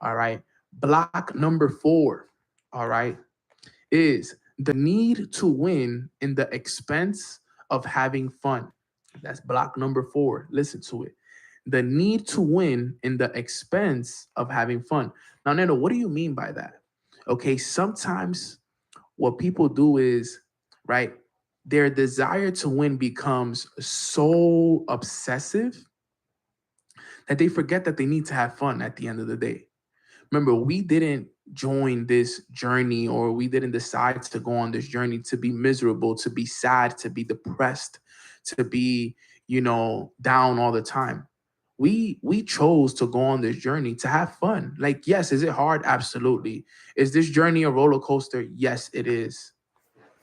All right. Block number 4, all right, is the need to win in the expense of having fun. That's block number 4. Listen to it. The need to win in the expense of having fun. Now, Nano, what do you mean by that? Okay, sometimes what people do is, right, their desire to win becomes so obsessive that they forget that they need to have fun at the end of the day. Remember, we didn't join this journey, or we didn't decide to go on this journey to be miserable, to be sad, to be depressed, to be, down all the time. We chose to go on this journey to have fun. Like, yes, is it hard? Absolutely. Is this journey a roller coaster? Yes, it is.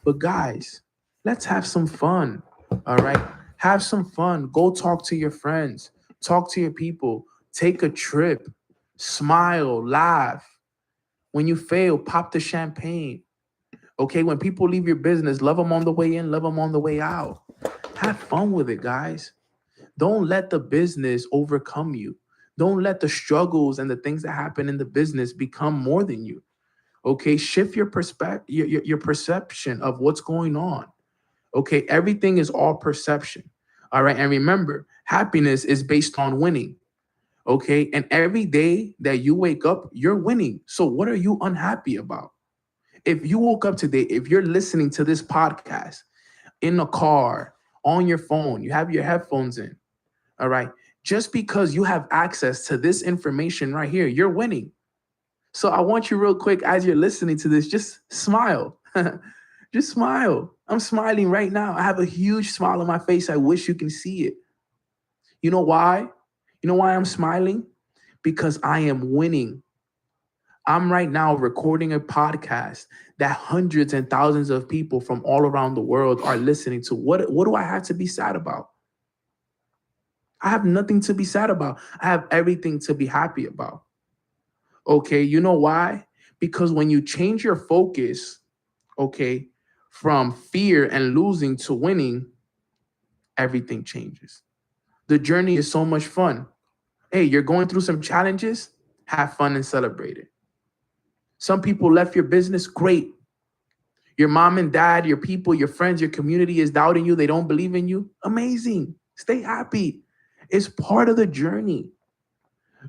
But guys, let's have some fun. All right. Have some fun. Go talk to your friends, talk to your people, take a trip, smile, laugh. When you fail, pop the champagne. Okay. When people leave your business, love them on the way in, love them on the way out. Have fun with it, guys. Don't let the business overcome you. Don't let the struggles and the things that happen in the business become more than you. Okay, shift your perspective, your perception of what's going on. Okay, everything is all perception. All right, and remember, happiness is based on winning. Okay, and every day that you wake up, you're winning. So what are you unhappy about? If you woke up today, if you're listening to this podcast in the car, on your phone, you have your headphones in, all right, just because you have access to this information right here, you're winning. So I want you real quick as you're listening to this, just smile. Just smile. I'm smiling right now. I have a huge smile on my face. I wish you can see it. You know why? You know why I'm smiling? Because I am winning. I'm right now recording a podcast that hundreds and thousands of people from all around the world are listening to. What do I have to be sad about? I have nothing to be sad about. I have everything to be happy about. Okay, you know why? Because when you change your focus, okay, from fear and losing to winning, everything changes. The journey is so much fun. Hey, you're going through some challenges, have fun and celebrate it. Some people left your business, great. Your mom and dad, your people, your friends, your community is doubting you, they don't believe in you. Amazing. Stay happy. It's part of the journey.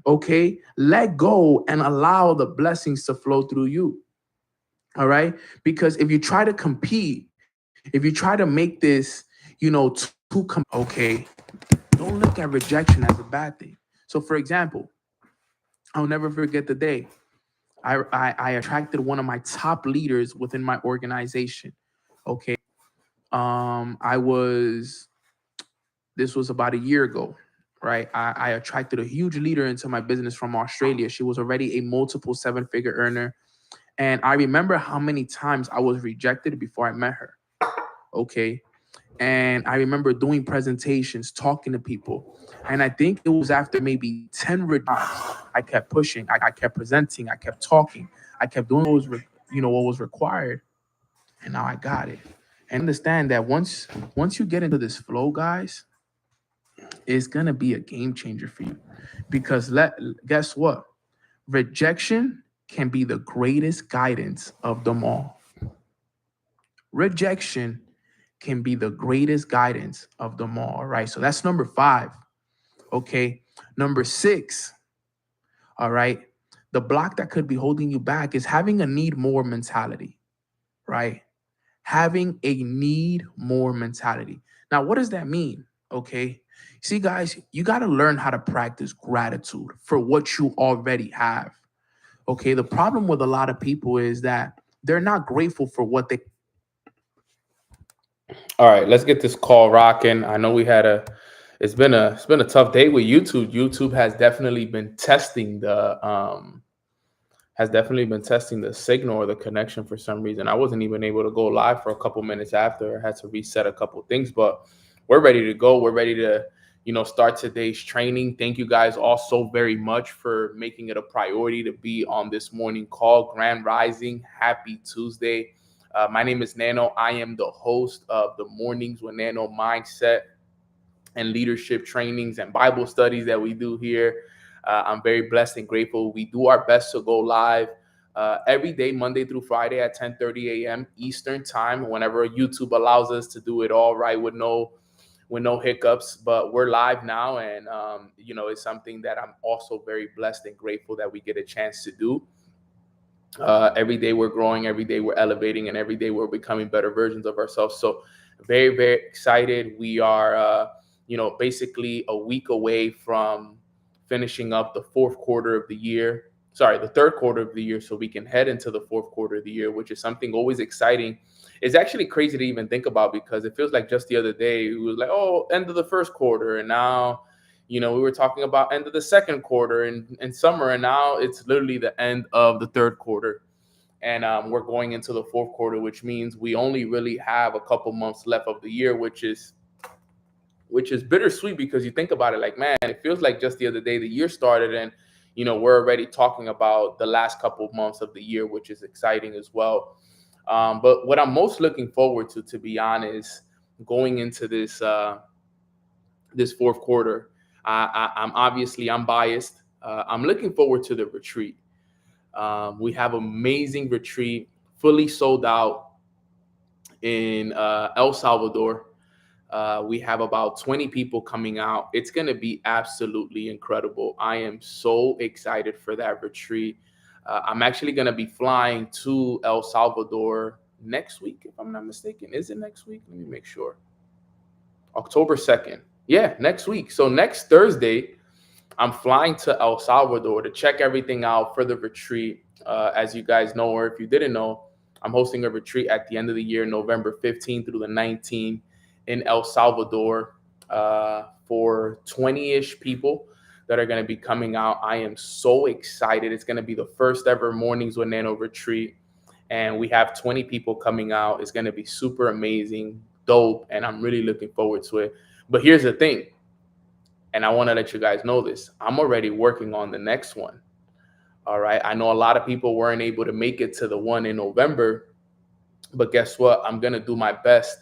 Okay? Let go and allow the blessings to flow through you. All right? Because if you try to compete, if you try to make this, okay, don't look at rejection as a bad thing. So, for example, I'll never forget the day I attracted one of my top leaders within my organization. Okay. I was, this was about a year ago, right? I attracted a huge leader into my business from Australia. She was already a multiple 7-figure earner. And I remember how many times I was rejected before I met her. Okay. And I remember doing presentations, talking to people. And I think it was after maybe 10 rejections, I kept pushing, I kept presenting, I kept talking, I kept doing what was required. And now I got it. And understand that once you get into this flow, guys, it's gonna be a game changer for you. Because guess what? Rejection can be the greatest guidance of them all. Rejection can be the greatest guidance of them all, right? So that's number 5. Okay. Number 6, all right. The block that could be holding you back is having a need more mentality, right? Having a need more mentality. Now, what does that mean? Okay. See, guys, you got to learn how to practice gratitude for what you already have. Okay. The problem with a lot of people is that they're not grateful for what they. All right, let's get this call rocking. I know we had a it's been a tough day with YouTube. YouTube has definitely been testing the signal or the connection for some reason. I wasn't even able to go live for a couple minutes after. I had to reset a couple things, but we're ready to go. We're ready to, start today's training. Thank you guys all so very much for making it a priority to be on this morning call. Grand Rising, happy Tuesday. My name is Nano. I am the host of the Mornings with Nano mindset and leadership trainings and Bible studies that we do here. I'm very blessed and grateful. We do our best to go live every day, Monday through Friday at 10:30 a.m. Eastern time, whenever YouTube allows us to do it all right with no hiccups. But we're live now, and it's something that I'm also very blessed and grateful that we get a chance to do. Every day we're growing, every day we're elevating, and every day we're becoming better versions of ourselves. So very, very excited. We are, basically a week away from finishing up the fourth quarter of the year. Sorry, the third quarter of the year, so we can head into the fourth quarter of the year, which is something always exciting. It's actually crazy to even think about because it feels like just the other day it was like, oh, end of the first quarter, and now we were talking about end of the second quarter in summer, and now it's literally the end of the third quarter. And we're going into the fourth quarter, which means we only really have a couple months left of the year, which is bittersweet because you think about it like, man, it feels like just the other day the year started, and we're already talking about the last couple of months of the year, which is exciting as well. But what I'm most looking forward to be honest, going into this fourth quarter, I'm biased. I'm looking forward to the retreat. We have amazing retreat, fully sold out in El Salvador. We have about 20 people coming out. It's going to be absolutely incredible. I am so excited for that retreat. I'm actually going to be flying to El Salvador next week, if I'm not mistaken. Is it next week? Let me make sure. October 2nd. Yeah, next week. So next Thursday, I'm flying to El Salvador to check everything out for the retreat. As you guys know, or if you didn't know, I'm hosting a retreat at the end of the year, November 15th through the 19th in El Salvador for 20-ish people that are going to be coming out. I am so excited. It's going to be the first ever Mornings with Nano retreat, and we have 20 people coming out. It's going to be super amazing, dope, and I'm really looking forward to it. But here's the thing, and I want to let you guys know this. I'm already working on the next one. All right. I know a lot of people weren't able to make it to the one in November, but guess what? I'm going to do my best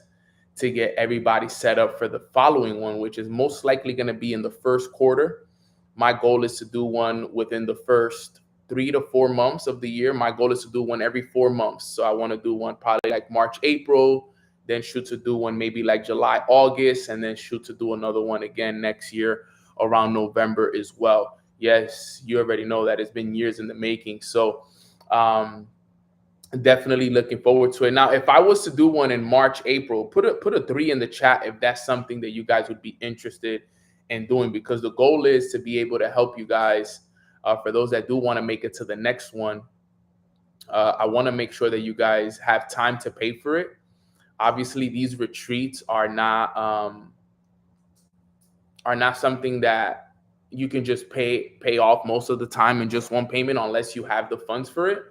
to get everybody set up for the following one, which is most likely going to be in the first quarter. My goal is to do one within the first 3 to 4 months of the year. My goal is to do one every 4 months. So I want to do one probably like March, April, then shoot to do one maybe like July, August, and then shoot to do another one again next year around November as well. Yes, you already know that it's been years in the making. So definitely looking forward to it. Now, if I was to do one in March, April, put a 3 in the chat if that's something that you guys would be interested in doing, because the goal is to be able to help you guys. For those that do want to make it to the next one, I want to make sure that you guys have time to pay for it. Obviously, these retreats are not something that you can just pay off most of the time in just one payment unless you have the funds for it.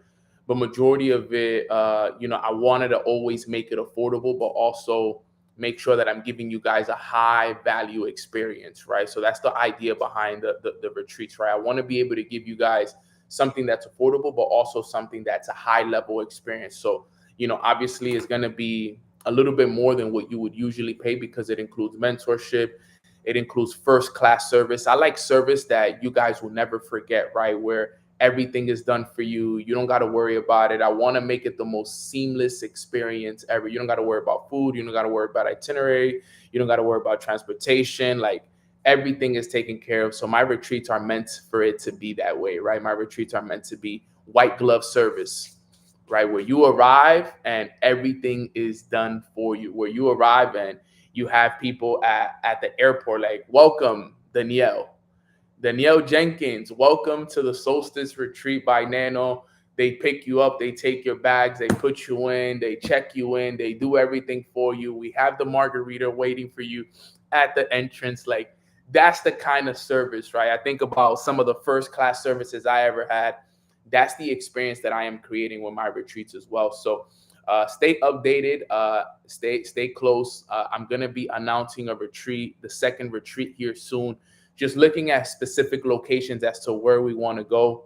But majority of it, I wanted to always make it affordable, but also make sure that I'm giving you guys a high value experience, right? So that's the idea behind the retreats, right? I want to be able to give you guys something that's affordable, but also something that's a high level experience. So, obviously it's going to be a little bit more than what you would usually pay because it includes mentorship. It includes first class service. I like service that you guys will never forget, right? Where everything is done for you. You don't got to worry about it. I want to make it the most seamless experience ever. You don't got to worry about food. You don't got to worry about itinerary. You don't got to worry about transportation. Like everything is taken care of. So my retreats are meant for it to be that way, right? My retreats are meant to be white glove service, right? Where you arrive and everything is done for you. Where you arrive and you have people at the airport like, welcome, Danielle Jenkins, welcome to the Solstice Retreat by Nano. They pick you up, they take your bags, they put you in, they check you in, they do everything for you. We have the margarita waiting for you at the entrance. Like, that's the kind of service, right? I think about some of the first class services I ever had. That's the experience that I am creating with my retreats as well. So stay updated, stay close. I'm going to be announcing a retreat, the second retreat here soon. Just looking at specific locations as to where we want to go.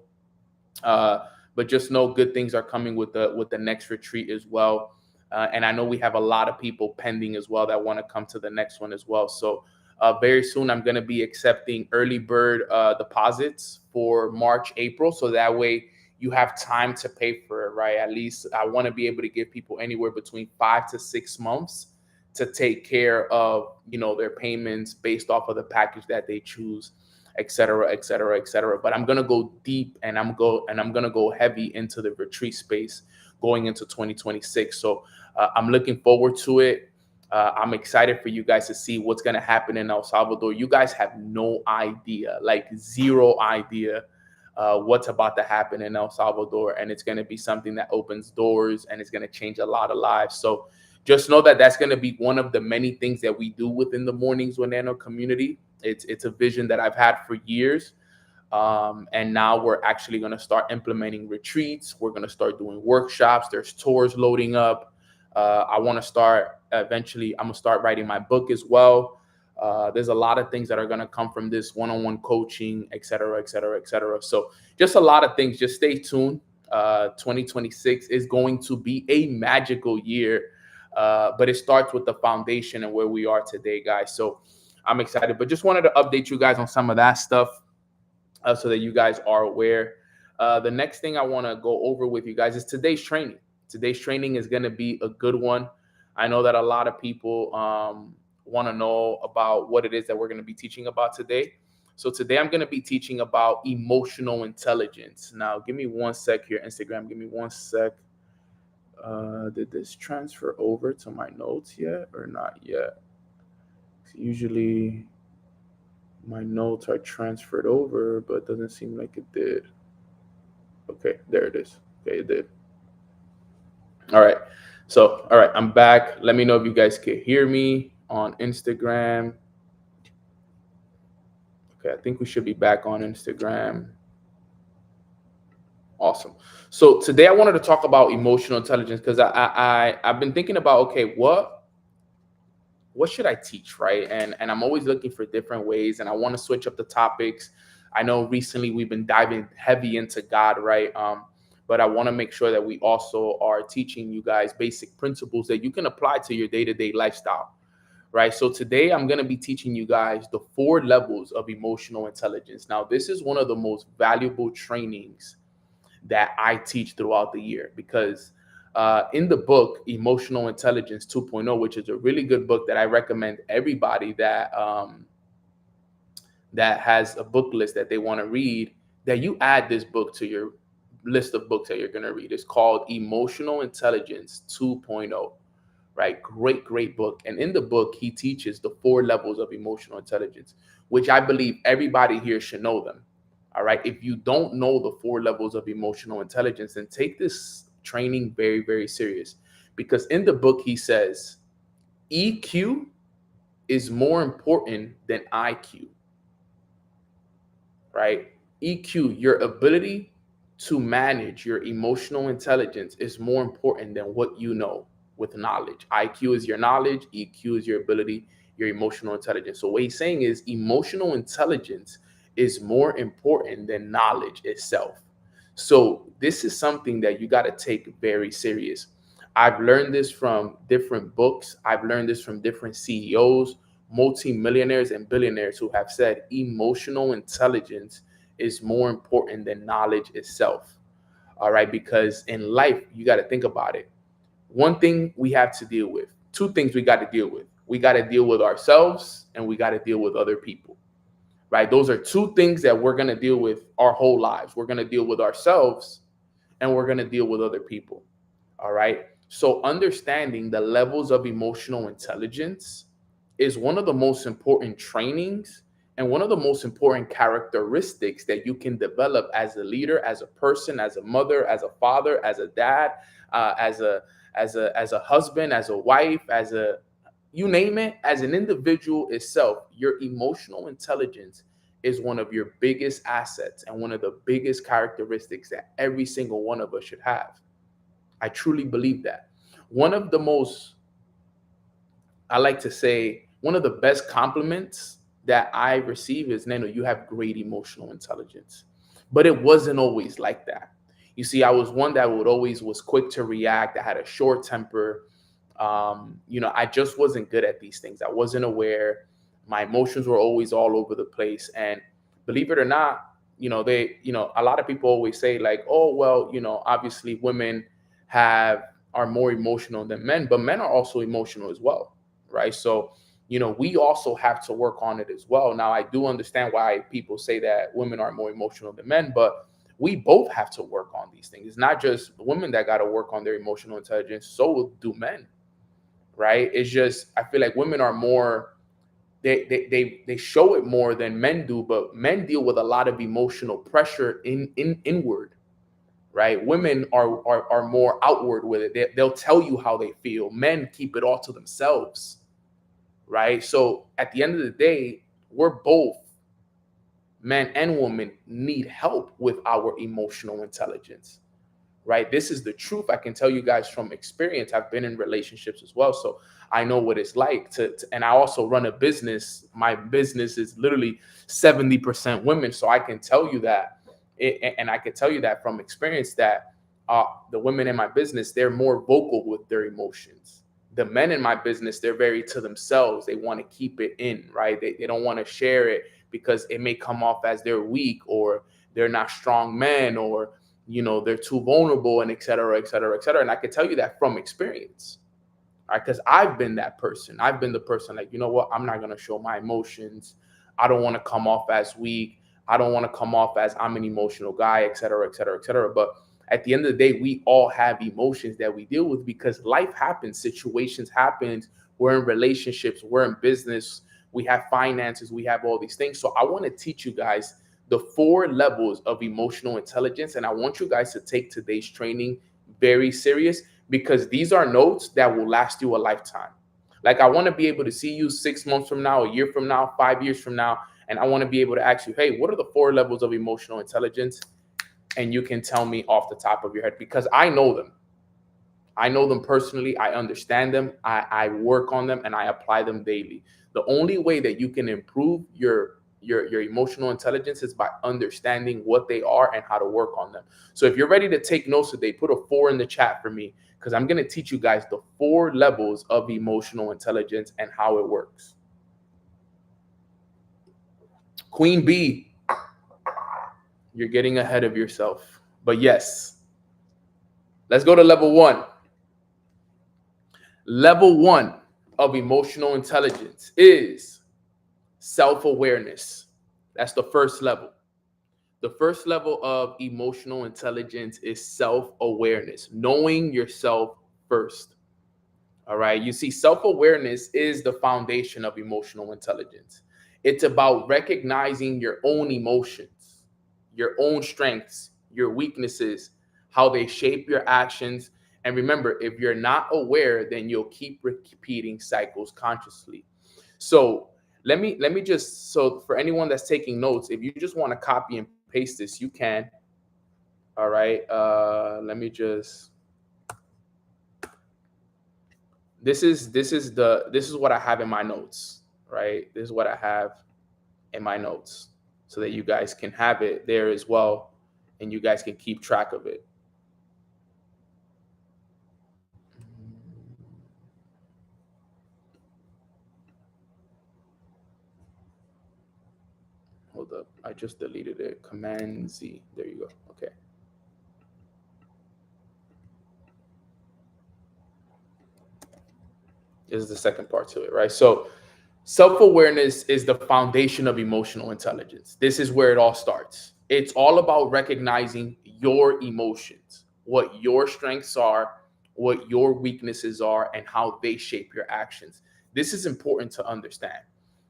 But just know good things are coming with the next retreat as well. And I know we have a lot of people pending as well that want to come to the next one as well. So Very soon, I'm going to be accepting early bird deposits for March, April. So that way you have time to pay for it, right? At least I want to be able to give people anywhere between 5 to 6 months to take care of, their payments based off of the package that they choose, et cetera, et cetera, et cetera. But I'm going to go deep and I'm going to go heavy into the retreat space going into 2026. So I'm looking forward to it. I'm excited for you guys to see what's going to happen in El Salvador. You guys have no idea, like zero idea what's about to happen in El Salvador. And it's going to be something that opens doors and it's going to change a lot of lives. So just know that that's going to be one of the many things that we do within the Mornings with Nano community. It's a vision that I've had for years. And now we're actually going to start implementing retreats. We're going to start doing workshops. There's tours loading up. I want to start eventually. I'm going to start writing my book as well. There's a lot of things that are going to come from this one-on-one coaching, et cetera, et cetera, et cetera. So just a lot of things. Just stay tuned. 2026 is going to be a magical year, but it starts with the foundation and where we are today, guys. So I'm excited, but just wanted to update you guys on some of that stuff so that you guys are aware. The next thing I want to go over with you guys is today's training. Today's training is going to be a good one. I know that a lot of people want to know about what it is that we're going to be teaching about today. So today I'm going to be teaching about emotional intelligence. Now, give me one sec here, Instagram. Give me one sec. Did this transfer over to my notes yet or not yet? Usually my notes are transferred over, but it doesn't seem like it did. Okay, there it is. Okay, it did. All right. So, all right, I'm back. Let me know if you guys can hear me on Instagram. Okay, I think we should be back on Instagram. Awesome. So today I wanted to talk about emotional intelligence because I've been thinking about, okay, what should I teach, right? And I'm always looking for different ways, and I want to switch up the topics. I know recently we've been diving heavy into God, right? But I want to make sure that we also are teaching you guys basic principles that you can apply to your day-to-day lifestyle, right? So today I'm going to be teaching you guys the 4 levels of emotional intelligence. Now, this is one of the most valuable trainings that I teach throughout the year because in the book, Emotional Intelligence 2.0, which is a really good book that I recommend everybody that has a book list that they want to read, that you add this book to your list of books that you're going to read. It's called Emotional Intelligence 2.0, right? Great book. And in the book, he teaches the 4 levels of emotional intelligence, which I believe everybody here should know them. All right. If you don't know the 4 levels of emotional intelligence, then take this training very, very serious, because in the book, he says EQ is more important than IQ, right? EQ, your ability to manage your emotional intelligence, is more important than what you know with knowledge. IQ is your knowledge. EQ is your ability, your emotional intelligence. So what he's saying is emotional intelligence is more important than knowledge itself. So this is something that you got to take very serious. I've learned this from different books. I've learned this from different CEOs, multimillionaires and billionaires who have said emotional intelligence is more important than knowledge itself. All right, because in life, you got to think about it. One thing we have to deal with, 2 things we got to deal with. We got to deal with ourselves and we got to deal with other people, right? Those are 2 things that we're going to deal with our whole lives. We're going to deal with ourselves and we're going to deal with other people. All right. So understanding the levels of emotional intelligence is one of the most important trainings and one of the most important characteristics that you can develop as a leader, as a person, as a mother, as a father, as a dad, as a husband, as a wife, you name it, as an individual itself. Your emotional intelligence is one of your biggest assets and one of the biggest characteristics that every single one of us should have. I truly believe that. One of the most, I like to say, one of the best compliments that I receive is, Nano, you have great emotional intelligence. But it wasn't always like that. You see, I was one that was quick to react. I had a short temper. I just wasn't good at these things. I wasn't aware. My emotions were always all over the place. And believe it or not, a lot of people always say like, oh, well, obviously women are more emotional than men, but men are also emotional as well, right? So, we also have to work on it as well. Now, I do understand why people say that women are more emotional than men, but we both have to work on these things. It's not just women that got to work on their emotional intelligence, so do men, right? It's just, I feel like women are more, they show it more than men do, but men deal with a lot of emotional pressure inward, right? Women are more outward with it. They'll tell you how they feel. Men keep it all to themselves, right? So at the end of the day, we're both, men and women, need help with our emotional intelligence, right? This is the truth. I can tell you guys from experience. I've been in relationships as well, so I know what it's like and I also run a business. My business is literally 70% women, so I can tell you that, and I can tell you that from experience that the women in my business, they're more vocal with their emotions. The men in my business, they're very to themselves. They want to keep it in, right? They don't want to share it because it may come off as they're weak, or they're not strong men, or they're too vulnerable, and et cetera, et cetera, et cetera. And I can tell you that from experience, right? Because I've been that person. I've been the person like, you know what? I'm not going to show my emotions. I don't want to come off as weak. I don't want to come off as I'm an emotional guy, et cetera, et cetera, et cetera. But at the end of the day, we all have emotions that we deal with because life happens, situations happen. We're in relationships, we're in business, we have finances, we have all these things. So I want to teach you guys the 4 levels of emotional intelligence. And I want you guys to take today's training very serious, because these are notes that will last you a lifetime. Like, I want to be able to see you 6 months from now, a year from now, 5 years from now. And I want to be able to ask you, hey, what are the 4 levels of emotional intelligence? And you can tell me off the top of your head, because I know them. I know them personally. I understand them. I work on them and I apply them daily. The only way that you can improve your emotional intelligence is by understanding what they are and how to work on them. So if you're ready to take notes today, put a 4 in the chat for me, because I'm going to teach you guys the 4 levels of emotional intelligence and how it works. Queen B, you're getting ahead of yourself. But yes, let's go to level 1. Level 1 of emotional intelligence is self-awareness. That's the first level. The first level of emotional intelligence is self-awareness, knowing yourself first. All right. You see, self-awareness is the foundation of emotional intelligence. It's about recognizing your own emotions, your own strengths, your weaknesses, how they shape your actions. And remember, if you're not aware, then you'll keep repeating cycles consciously. So let me just, so for anyone that's taking notes, if you just want to copy and paste this, you can. All right. Let me just, this is what I have in my notes, right? This is what I have in my notes, so that you guys can have it there as well, and you guys can keep track of it. Hold up, I just deleted it. Command Z. There you go. Okay. This is the second part to it, right? So self-awareness is the foundation of emotional intelligence. This is where it all starts. It's all about recognizing your emotions, what your strengths are, what your weaknesses are, and how they shape your actions. This is important to understand,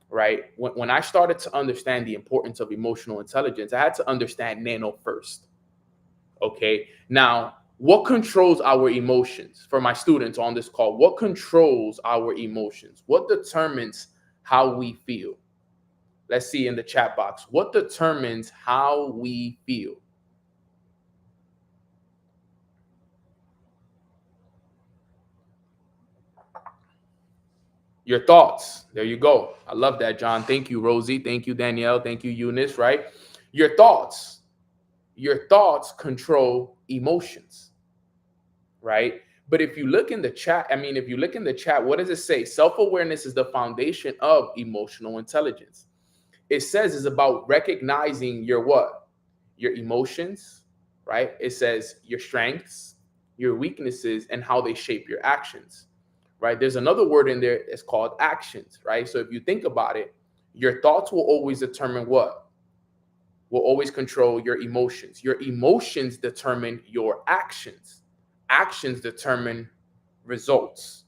right? When I started to understand the importance of emotional intelligence, I had to understand nano first. Okay. Now, what controls our emotions? For my students on this call, what controls our emotions? What determines how we feel? Let's see in the chat box. What determines how we feel? Your thoughts. There you go. I love that, John. Thank you, Rosie. Thank you, Danielle. Thank you, Eunice, right? Your thoughts. Your thoughts control emotions, right? But if you look in the chat, what does it say? Self-awareness is the foundation of emotional intelligence. It says it's about recognizing your what? Your emotions, right? It says your strengths, your weaknesses, and how they shape your actions, right? There's another word in there. It's called actions, right? So if you think about it, your thoughts will always determine what? Will always control your emotions. Your emotions determine your actions. Actions determine results,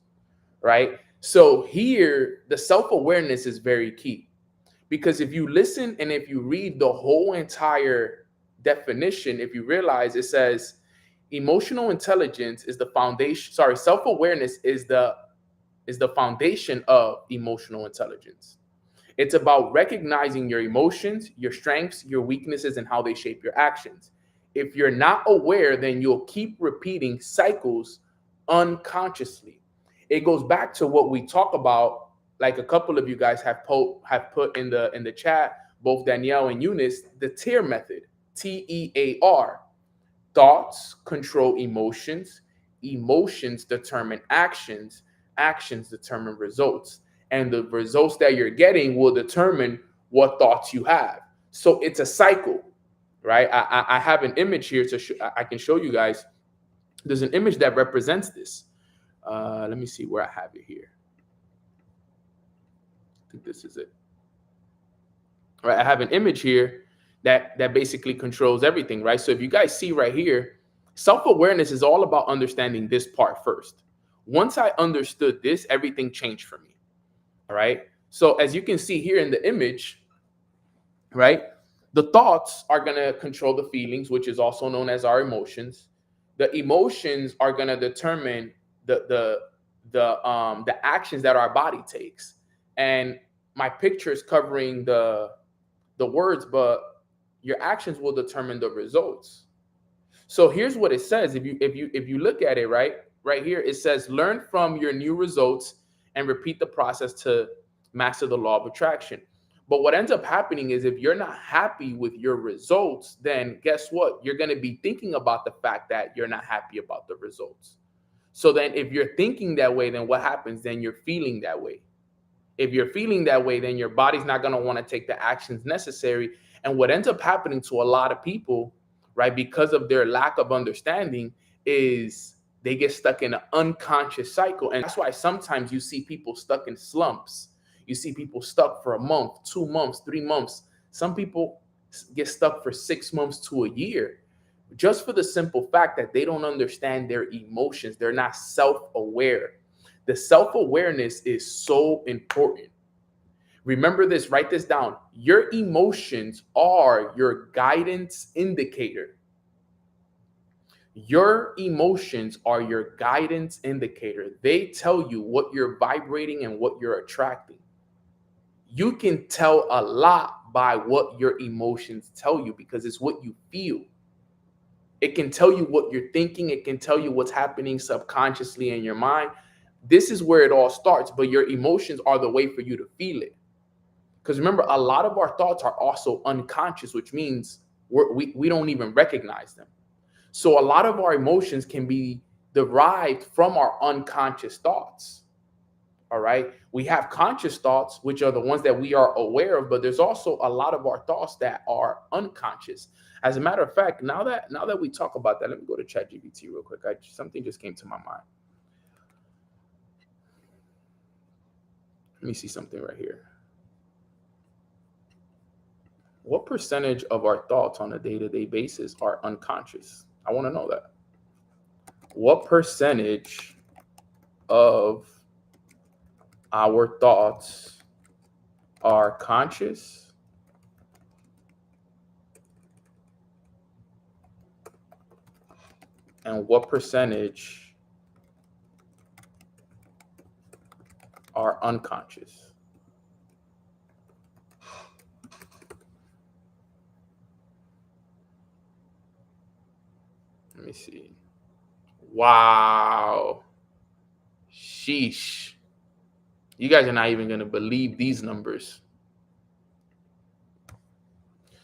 right? So here, the self-awareness is very key, because if you listen and if you read the whole entire definition, if you realize it says emotional intelligence is the foundation, sorry, self-awareness is the foundation of emotional intelligence. It's about recognizing your emotions, your strengths, your weaknesses, and how they shape your actions. If you're not aware, then you'll keep repeating cycles unconsciously. It goes back to what we talk about, like a couple of you guys have put in the chat, both Danielle and Eunice, the TEAR method, TEAR. Thoughts control emotions, emotions determine actions, actions determine results, and the results that you're getting will determine what thoughts you have. So it's a cycle, right? I have an image here I can show you guys. There's an image that represents this. Let me see where I have it here. I think this is it. All right, I have an image here that basically controls everything, right? So if you guys see right here, self-awareness is all about understanding this part first. Once I understood this, everything changed for me. All right. So as you can see here in the image, right, the thoughts are going to control the feelings, which is also known as our emotions. The emotions are going to determine the actions that our body takes. And my picture is covering the words, but your actions will determine the results. So here's what it says. If you look at it, right here, it says learn from your new results and repeat the process to master the law of attraction. But what ends up happening is if you're not happy with your results, then guess what? You're going to be thinking about the fact that you're not happy about the results. So then if you're thinking that way, then what happens? Then you're feeling that way. If you're feeling that way, then your body's not going to want to take the actions necessary. And what ends up happening to a lot of people, right, because of their lack of understanding, is they get stuck in an unconscious cycle. And that's why sometimes you see people stuck in slumps. You see people stuck for a month, 2 months, 3 months. Some people get stuck for 6 months to a year, just for the simple fact that they don't understand their emotions. They're not self-aware. The self-awareness is so important. Remember this, write this down. Your emotions are your guidance indicator. Your emotions are your guidance indicator. They tell you what you're vibrating and what you're attracting. You can tell a lot by what your emotions tell you because it's what you feel. It can tell you what you're thinking. It can tell you what's happening subconsciously in your mind. This is where it all starts, but your emotions are the way for you to feel it. Because remember, a lot of our thoughts are also unconscious, which means we don't even recognize them. So a lot of our emotions can be derived from our unconscious thoughts. All right. We have conscious thoughts, which are the ones that we are aware of, but there's also a lot of our thoughts that are unconscious. As a matter of fact, now that we talk about that, let me go to ChatGPT real quick. Something just came to my mind. Let me see something right here. What percentage of our thoughts on a day-to-day basis are unconscious? I want to know that. What percentage of our thoughts are conscious and what percentage are unconscious? Let me see. Wow. Sheesh. You guys are not even going to believe these numbers.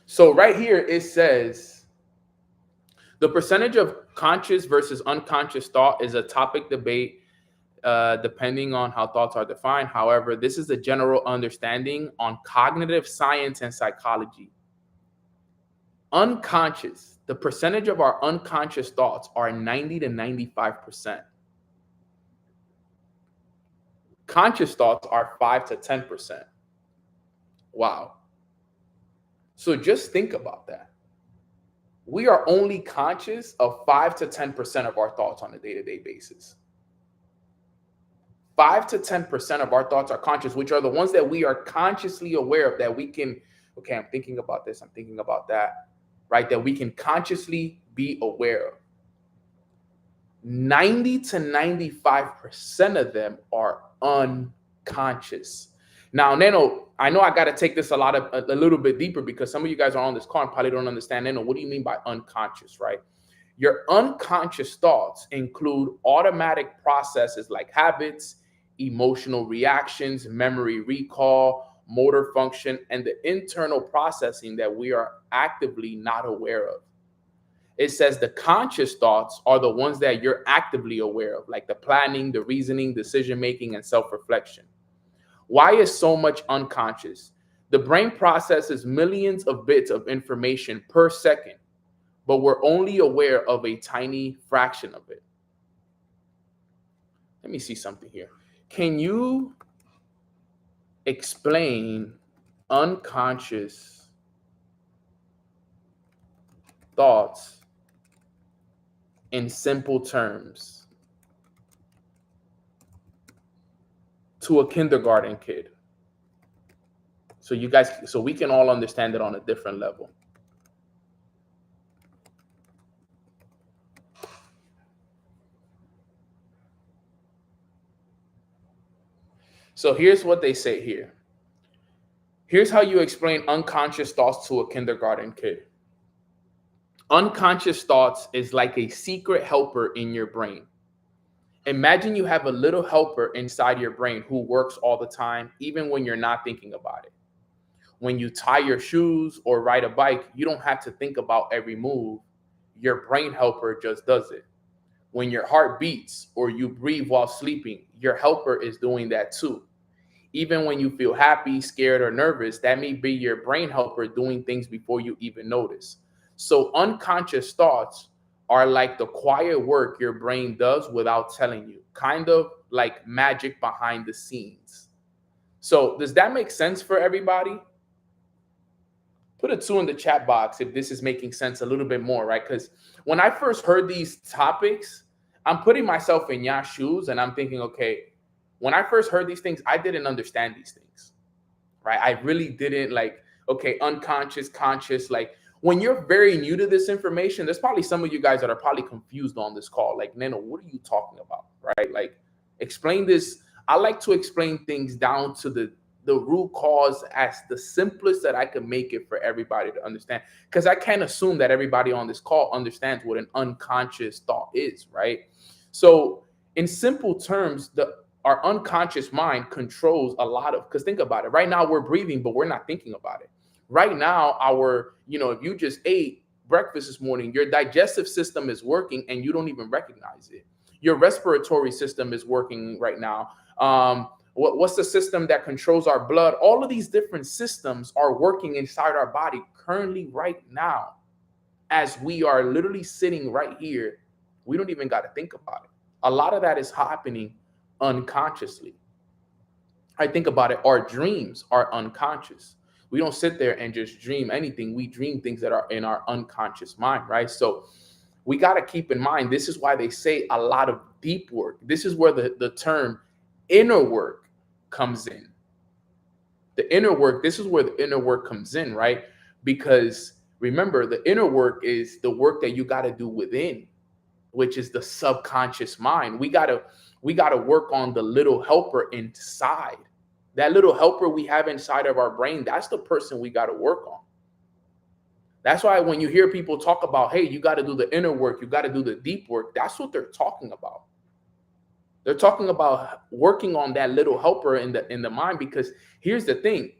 So right here, it says The percentage of conscious versus unconscious thought is a topic debate depending on how thoughts are defined. However, this is a general understanding on cognitive science and psychology. Unconscious, the percentage of our unconscious thoughts are 90 to 95%. Conscious thoughts are 5 to 10%. Wow. So just think about that. We are only conscious of 5 to 10% of our thoughts on a day-to-day basis. 5 to 10% of our thoughts are conscious, which are the ones that we are consciously aware of, that we can, okay, I'm thinking about this, I'm thinking about that, right? That we can consciously be aware of. 90 to 95% of them are unconscious. Now, Nano, I know I got to take this a little bit deeper, because some of you guys are on this call and probably don't understand. Nano, what do you mean by unconscious, right? Your unconscious thoughts include automatic processes like habits, emotional reactions, memory recall, motor function, and the internal processing that we are actively not aware of. It says the conscious thoughts are the ones that you're actively aware of, like the planning, the reasoning, decision-making, and self-reflection. Why is so much unconscious? The brain processes millions of bits of information per second, but we're only aware of a tiny fraction of it. Let me see something here. Can you explain unconscious thoughts in simple terms to a kindergarten kid? So we can all understand it on a different level. So here's what they say here. Here's how you explain unconscious thoughts to a kindergarten kid. Unconscious thoughts is like a secret helper in your brain. Imagine you have a little helper inside your brain who works all the time, even when you're not thinking about it. When you tie your shoes or ride a bike, you don't have to think about every move. Your brain helper just does it. When your heart beats or you breathe while sleeping, your helper is doing that too. Even when you feel happy, scared, or nervous, that may be your brain helper doing things before you even notice. So unconscious thoughts are like the quiet work your brain does without telling you, kind of like magic behind the scenes. So does that make sense for everybody? Put a 2 in the chat box if this is making sense a little bit more, right? Because when I first heard these topics, I'm putting myself in your shoes and I'm thinking, okay, when I first heard these things, I didn't understand these things, right? I really didn't, like, okay, unconscious, conscious. Like, when you're very new to this information, there's probably some of you guys that are probably confused on this call. Like, Nano, what are you talking about, right? Like, explain this. I like to explain things down to the root cause as the simplest that I can make it for everybody to understand. Because I can't assume that everybody on this call understands what an unconscious thought is, right? So in simple terms, our unconscious mind controls a lot of, because think about it. Right now we're breathing, but we're not thinking about it. Right now, if you just ate breakfast this morning, your digestive system is working and you don't even recognize it. Your respiratory system is working right now. What's the system that controls our blood? All of these different systems are working inside our body currently right now. As we are literally sitting right here, we don't even got to think about it. A lot of that is happening unconsciously. I think about it, our dreams are unconscious. We don't sit there and just dream anything. We dream things that are in our unconscious mind, right? So we got to keep in mind, this is why they say a lot of deep work. This is where the term inner work comes in. The inner work, this is where the inner work comes in, right? Because remember, the inner work is the work that you got to do within, which is the subconscious mind. We got to work on the little helper inside. That little helper we have inside of our brain, that's the person we got to work on. That's why when you hear people talk about, hey, you got to do the inner work, you got to do the deep work, that's what they're talking about. They're talking about working on that little helper in the mind, because here's the thing.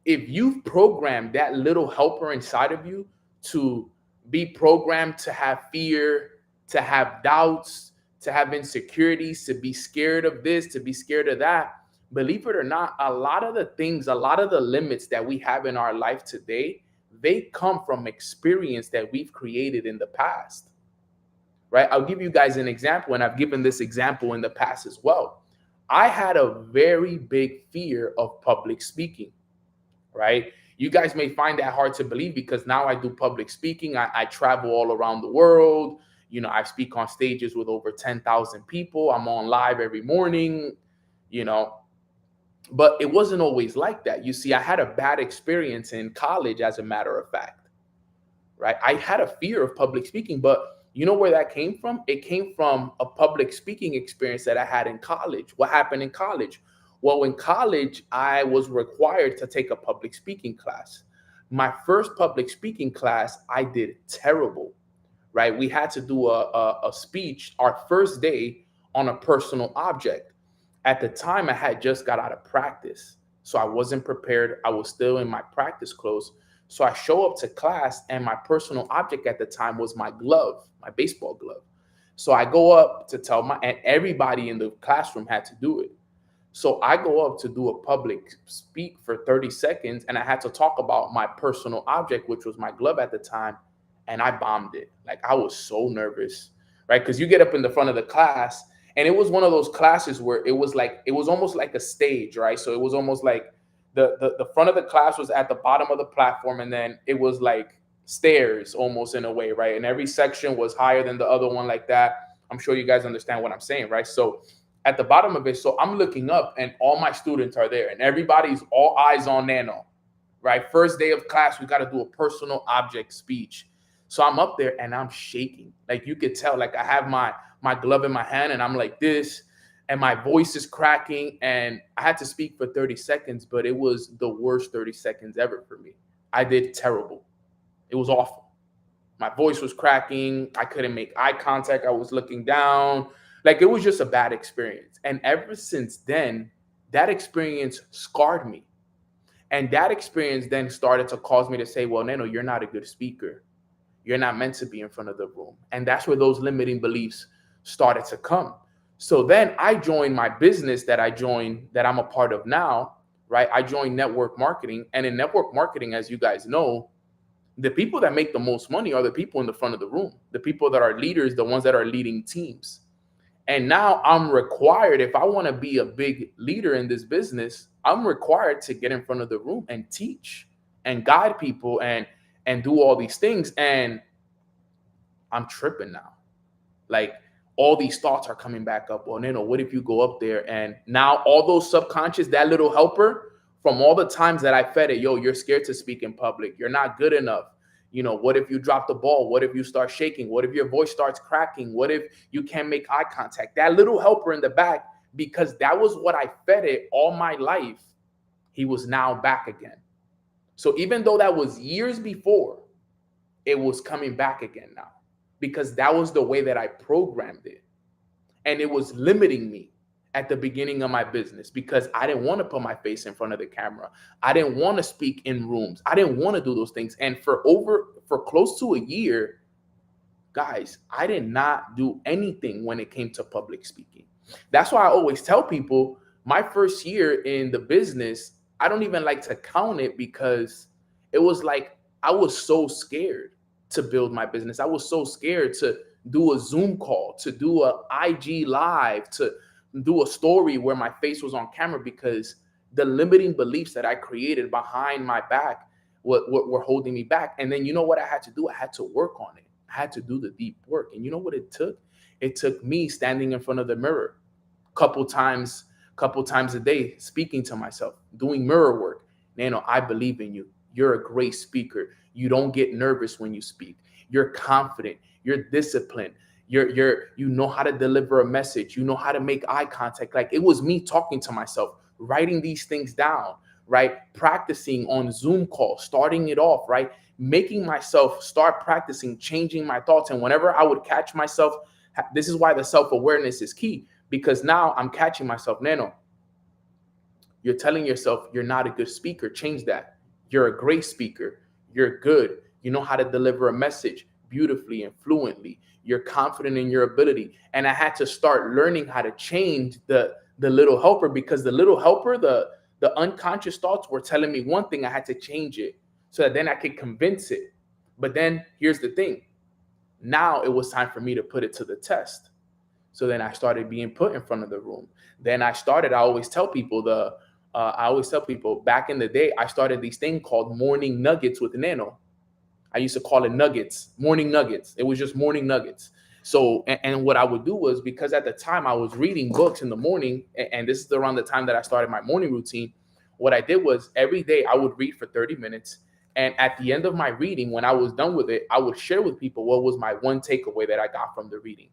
If you've programmed that little helper inside of you to be programmed to have fear, to have doubts, to have insecurities, to be scared of this, to be scared of that. Believe it or not, a lot of the things, a lot of the limits that we have in our life today, they come from experience that we've created in the past, right? I'll give you guys an example, and I've given this example in the past as well. I had a very big fear of public speaking, right? You guys may find that hard to believe because now I do public speaking. I travel all around the world. I speak on stages with over 10,000 people. I'm on live every morning, you know, but it wasn't always like that. You see, I had a bad experience in college, as a matter of fact, right? I had a fear of public speaking, but you know where that came from? It came from a public speaking experience that I had in college. What happened in college? Well, in college, I was required to take a public speaking class. My first public speaking class, I did terrible, right? We had to do a speech our first day on a personal object. At the time, I had just got out of practice, so I wasn't prepared. I was still in my practice clothes. So I show up to class, and my personal object at the time was my glove, my baseball glove. So I go up to and everybody in the classroom had to do it. So I go up to do a public speak for 30 seconds, and I had to talk about my personal object, which was my glove at the time, and I bombed it. Like, I was so nervous, right? Because you get up in the front of the class, and it was one of those classes where it was almost like a stage, right? So it was almost like the front of the class was at the bottom of the platform, and then it was like stairs almost, in a way, right? And every section was higher than the other one, like that. I'm sure you guys understand what I'm saying, right? So at the bottom of it, so I'm looking up, and all my students are there, and everybody's all eyes on Nano, right? First day of class, we got to do a personal object speech. So I'm up there, and I'm shaking. Like, you could tell, like, I have my glove in my hand, and I'm like this, and my voice is cracking, and I had to speak for 30 seconds, but it was the worst 30 seconds ever for me. I did terrible. It was awful. My voice was cracking. I couldn't make eye contact. I was looking down. Like, it was just a bad experience. And ever since then, that experience scarred me. And that experience then started to cause me to say, well, Nano, you're not a good speaker. You're not meant to be in front of the room. And that's where those limiting beliefs started to come. So then I joined my business that I'm a part of now, right? I joined network marketing. And in network marketing, as you guys know, the people that make the most money are the people in the front of the room, the people that are leaders, the ones that are leading teams. And now I'm required, if I want to be a big leader in this business, I'm required to get in front of the room and teach and guide people and do all these things. And I'm tripping now. Like, all these thoughts are coming back up. Well, Nano, what if you go up there and now all those subconscious, that little helper from all the times that I fed it, yo, you're scared to speak in public. You're not good enough. What if you drop the ball? What if you start shaking? What if your voice starts cracking? What if you can't make eye contact? That little helper in the back, because that was what I fed it all my life, he was now back again. So even though that was years before, it was coming back again now, because that was the way that I programmed it. And it was limiting me at the beginning of my business because I didn't want to put my face in front of the camera. I didn't want to speak in rooms. I didn't want to do those things. And for close to a year, guys, I did not do anything when it came to public speaking. That's why I always tell people my first year in the business, I don't even like to count it because it was like I was so scared to build my business. I was so scared to do a Zoom call, to do a IG live, to do a story where my face was on camera, because the limiting beliefs that I created behind my back were holding me back. And then you know what I had to do? I had to work on it. I had to do the deep work. And you know what it took? It took me standing in front of the mirror couple times a day, speaking to myself, doing mirror work. Nano, I believe in you. You're a great speaker. You don't get nervous when you speak. You're confident. You're disciplined. You know how to deliver a message. You know how to make eye contact. Like, it was me talking to myself, writing these things down, right? Practicing on Zoom calls, starting it off, right? Making myself start practicing, changing my thoughts. And whenever I would catch myself, this is why the self-awareness is key, because now I'm catching myself. Nano, you're telling yourself you're not a good speaker. Change that. You're a great speaker. You're good. You know how to deliver a message. beautifully and fluently. You're confident in your ability. And I had to start learning how to change the little helper, because the little helper, the unconscious thoughts were telling me one thing. I had to change it so that then I could convince it. But then here's the thing. Now it was time for me to put it to the test. So then I started being put in front of the room. Then I always tell people back in the day, I started these thing called morning nuggets with Nano. I used to call it nuggets, morning nuggets. It was just morning nuggets. So, and what I would do was, because at the time I was reading books in the morning, and this is around the time that I started my morning routine, what I did was every day I would read for 30 minutes. And at the end of my reading, when I was done with it, I would share with people what was my one takeaway that I got from the reading.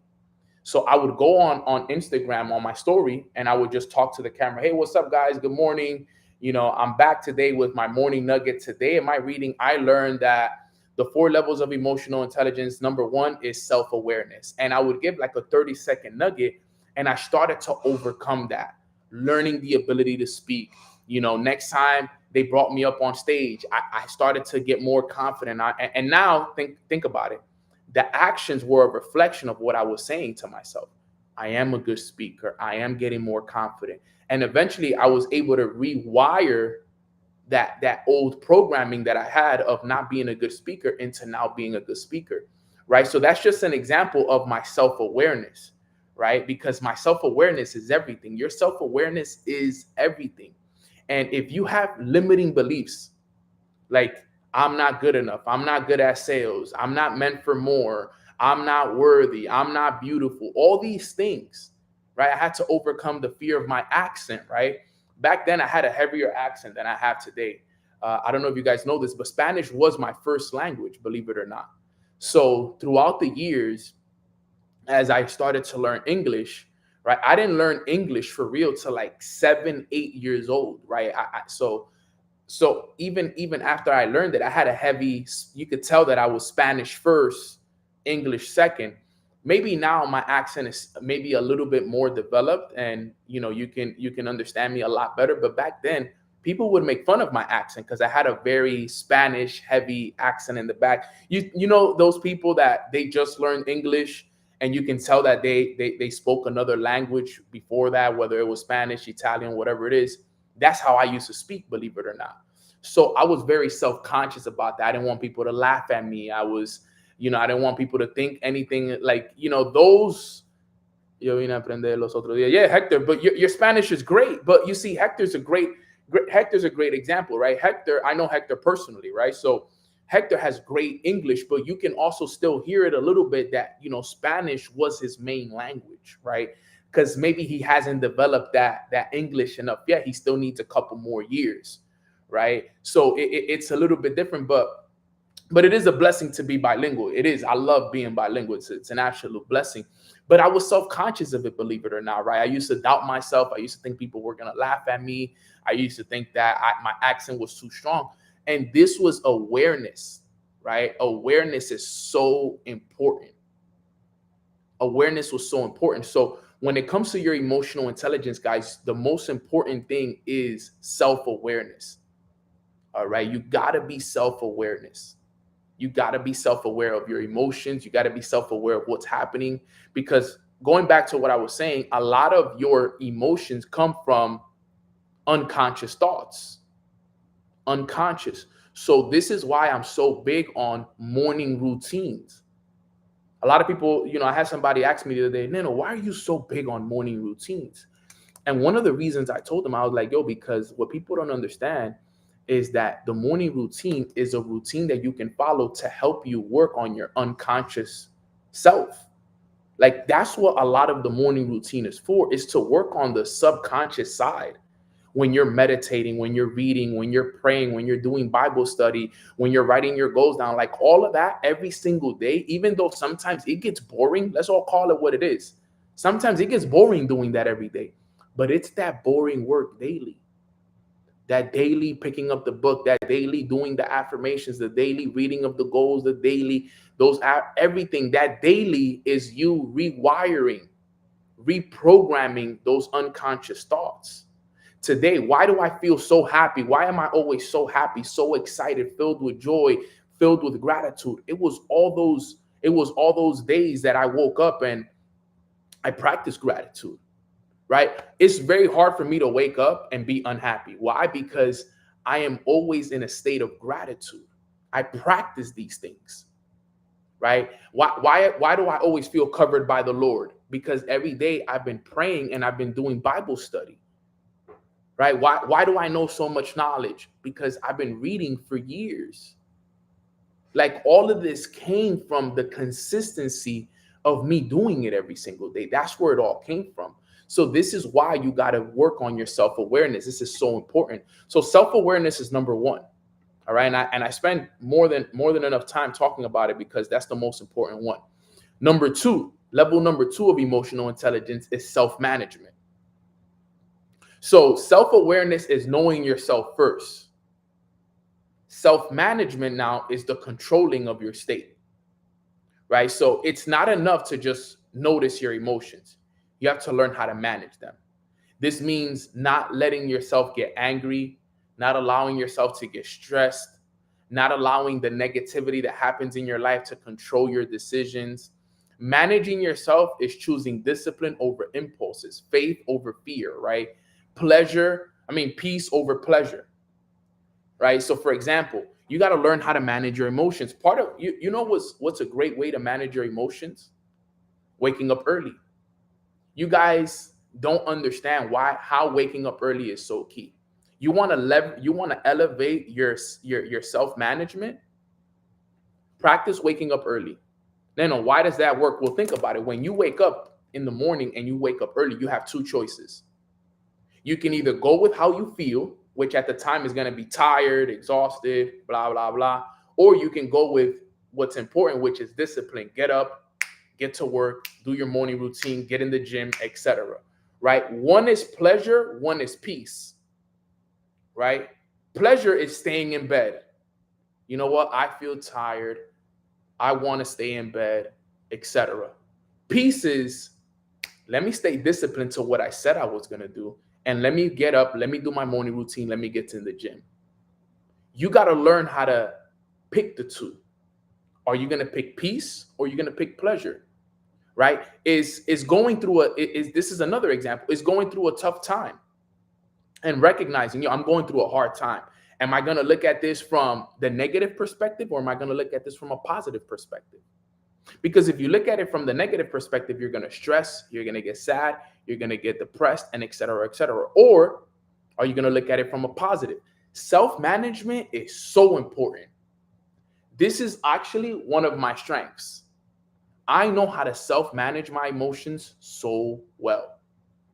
So I would go on Instagram on my story, and I would just talk to the camera. Hey, what's up, guys? Good morning. I'm back today with my morning nugget. Today in my reading, I learned that the 4 levels of emotional intelligence, number 1 is self-awareness. And I would give like a 30-second nugget, and I started to overcome that, learning the ability to speak. Next time they brought me up on stage, I started to get more confident. And now think about it. The actions were a reflection of what I was saying to myself. I am a good speaker. I am getting more confident. And eventually I was able to rewire that old programming that I had of not being a good speaker into now being a good speaker, right? So that's just an example of my self-awareness, right? Because my self-awareness is everything. Your self-awareness is everything. And if you have limiting beliefs, like I'm not good enough, I'm not good at sales, I'm not meant for more, I'm not worthy, I'm not beautiful, all these things, right? I had to overcome the fear of my accent, right? Back then, I had a heavier accent than I have today. I don't know if you guys know this, but Spanish was my first language, believe it or not. So throughout the years, as I started to learn English, right? I didn't learn English for real till like 7, 8 years old, right? So even after I learned it, I had a heavy, you could tell that I was Spanish first, English second. Maybe now my accent is maybe a little bit more developed, and you can understand me a lot better. But back then, people would make fun of my accent because I had a very Spanish heavy accent in the back. You know those people that they just learned English, and you can tell that they spoke another language before that, whether it was Spanish, Italian, whatever it is. That's how I used to speak, believe it or not. So I was very self-conscious about that. I didn't want people to laugh at me. I didn't want people to think anything like, those. Yo vine a aprender los otros días. Yeah, Hector, but your Spanish is great. But you see, Hector's a great example, right? Hector, I know Hector personally, right? So Hector has great English, but you can also still hear it a little bit that, Spanish was his main language, right? Because maybe he hasn't developed that English enough yet. He still needs a couple more years, right? So it's a little bit different, but it is a blessing to be bilingual. It is. I love being bilingual. It's an absolute blessing. But I was self-conscious of it, believe it or not, right? I used to doubt myself. I used to think people were going to laugh at me. I used to think that my accent was too strong. And this was awareness, right? Awareness is so important. Awareness was so important. So when it comes to your emotional intelligence, guys, the most important thing is self-awareness. All right. You got to be self-awareness. You got to be self-aware of your emotions. You got to be self-aware of what's happening, because going back to what I was saying, a lot of your emotions come from unconscious thoughts, unconscious. So this is why I'm so big on morning routines. A lot of people, I had somebody ask me the other day, Nano, why are you so big on morning routines? And one of the reasons I told them, I was like, yo, because what people don't understand is that the morning routine is a routine that you can follow to help you work on your unconscious self. Like that's what a lot of the morning routine is for, is to work on the subconscious side. When you're meditating, when you're reading, when you're praying, when you're doing Bible study, when you're writing your goals down, like all of that every single day, even though sometimes it gets boring, let's all call it what it is. Sometimes it gets boring doing that every day, but it's that boring work daily. That daily picking up the book, that daily doing the affirmations, the daily reading of the goals, the daily, everything, that daily is you rewiring, reprogramming those unconscious thoughts. Today, why do I feel so happy? Why am I always so happy, so excited, filled with joy, filled with gratitude? It was all those It was all those days that I woke up and I practiced gratitude, right? It's very hard for me to wake up and be unhappy. Why? Because I am always in a state of gratitude. I practice these things, right? Why do I always feel covered by the Lord? Because every day I've been praying and I've been doing Bible study, right? Why do I know so much knowledge? Because I've been reading for years. Like all of this came from the consistency of me doing it every single day. That's where it all came from. So this is why you got to work on your self-awareness. This is so important. So self-awareness is number one. All right. And I spend more than enough time talking about it because that's the most important one. Number two, level number two of emotional intelligence is self-management. So self-awareness is knowing yourself first. Self-management now is the controlling of your state, right? So it's not enough to just notice your emotions. You have to learn how to manage them. This means not letting yourself get angry, not allowing yourself to get stressed, not allowing the negativity that happens in your life to control your decisions. Managing yourself is choosing discipline over impulses, faith over fear, right? Peace over pleasure, right? So for example, you got to learn how to manage your emotions. Part of you know what's a great way to manage your emotions? Waking up early. You guys don't understand how waking up early is so key. You want to elevate your self-management. Practice waking up early. Now, why does that work? Well, think about it. When you wake up in the morning and you wake up early, you have two choices. You can either go with how you feel, which at the time is going to be tired, exhausted, blah, blah, blah. Or you can go with what's important, which is discipline. Get up, get to work, do your morning routine, get in the gym, etc. Right? One is pleasure, one is peace. Right? Pleasure is staying in bed. You know what? I feel tired. I want to stay in bed, etc. Peace is, let me stay disciplined to what I said I was going to do. And let me get up, let me do my morning routine, let me get to the gym. You got to learn how to pick the two. Are you going to pick peace or are you going to pick pleasure? Right? Is going through this is another example, is going through a tough time and recognizing, I'm going through a hard time. Am I going to look at this from the negative perspective or am I going to look at this from a positive perspective? Because if you look at it from the negative perspective, you're going to stress, you're going to get sad, you're going to get depressed, and et cetera, et cetera. Or are you going to look at it from a positive? Self-management is so important. This is actually one of my strengths. I know how to self-manage my emotions so well.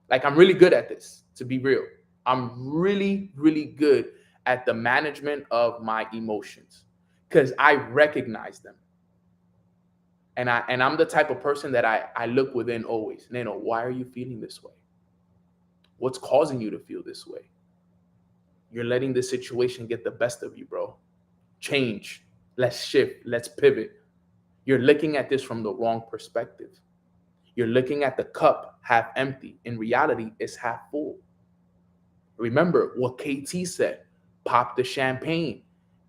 Like I'm really good at this, to be real. I'm really, really good at the management of my emotions because I recognize them. And I'm the type of person that I look within always. Nano, why are you feeling this way? What's causing you to feel this way? You're letting the situation get the best of you, bro. Change. Let's shift. Let's pivot. You're looking at this from the wrong perspective. You're looking at the cup half empty. In reality, it's half full. Remember what KT said. Pop the champagne.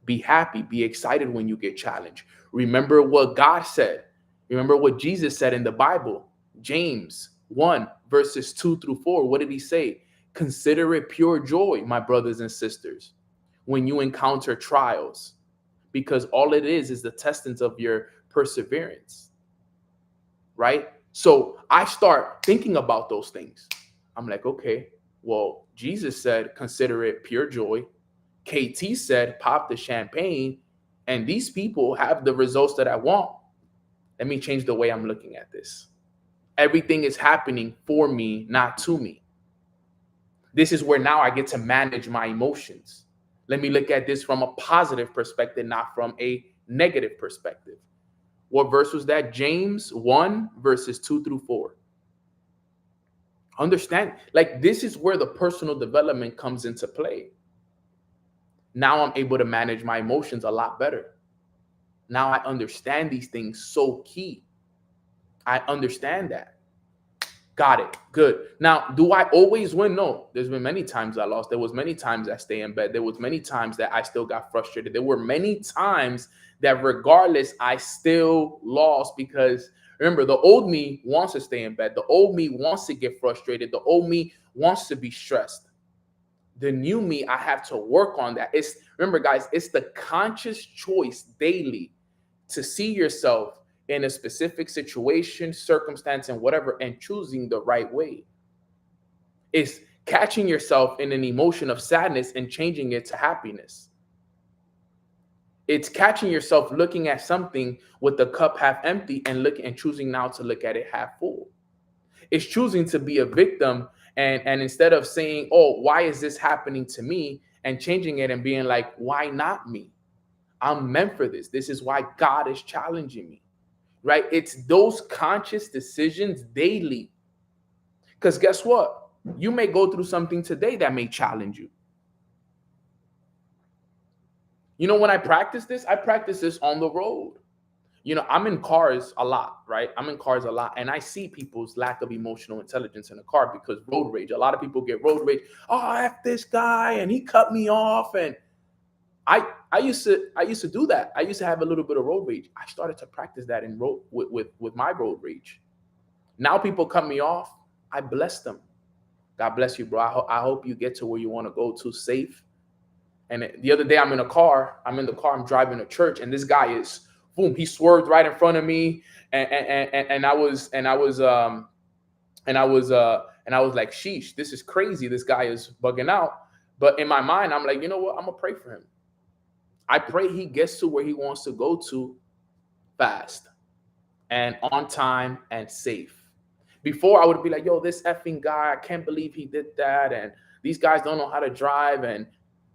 Be happy. Be excited when you get challenged. Remember what God said. Remember what Jesus said in the Bible. James 1 verses 2 through 4. What did he say? Consider it pure joy, my brothers and sisters, when you encounter trials, because all it is the testings of your perseverance. Right? So I start thinking about those things. I'm like, okay, well, Jesus said, consider it pure joy. KT said, pop the champagne. And these people have the results that I want. Let me change the way I'm looking at this. Everything is happening for me, not to me. This is where now I get to manage my emotions. Let me look at this from a positive perspective, not from a negative perspective. What verse was that? James 1 verses 2 through 4. Understand, like this is where the personal development comes into play. Now I'm able to manage my emotions a lot better. Now I understand these things so key. I understand that. Got it. Good. Now, do I always win? No. There's been many times I lost. There was many times I stay in bed. There was many times that I still got frustrated. There were many times that regardless, I still lost because remember, the old me wants to stay in bed. The old me wants to get frustrated. The old me wants to be stressed. The new me, I have to work on that. It's remember, guys, it's the conscious choice daily to see yourself in a specific situation, circumstance, and whatever, and choosing the right way. It's catching yourself in an emotion of sadness and changing it to happiness. It's catching yourself looking at something with the cup half empty and choosing now to look at it half full. It's choosing to be a victim and instead of saying, oh, why is this happening to me? And changing it and being like, why not me? I'm meant for this. This is why God is challenging me, right? It's those conscious decisions daily. Because guess what? You may go through something today that may challenge you. You know, when I practice this on the road. You know, I'm in cars a lot, right? I'm in cars a lot, and I see people's lack of emotional intelligence in the car because road rage. A lot of people get road rage. Oh, F this guy, and he cut me off. And I used to do that. I used to have a little bit of road rage. I started to practice that in road with my road rage. Now people cut me off. I bless them. God bless you, bro. I hope you get to where you want to go to safe. And the other day I'm in the car, I'm driving to church, and this guy is boom, he swerved right in front of me, and I was like, sheesh, this is crazy. This guy is bugging out. But in my mind, I'm like, you know what? I'm gonna pray for him. I pray he gets to where he wants to go to fast and on time and safe. Before I would be like, yo, this effing guy, I can't believe he did that, and these guys don't know how to drive.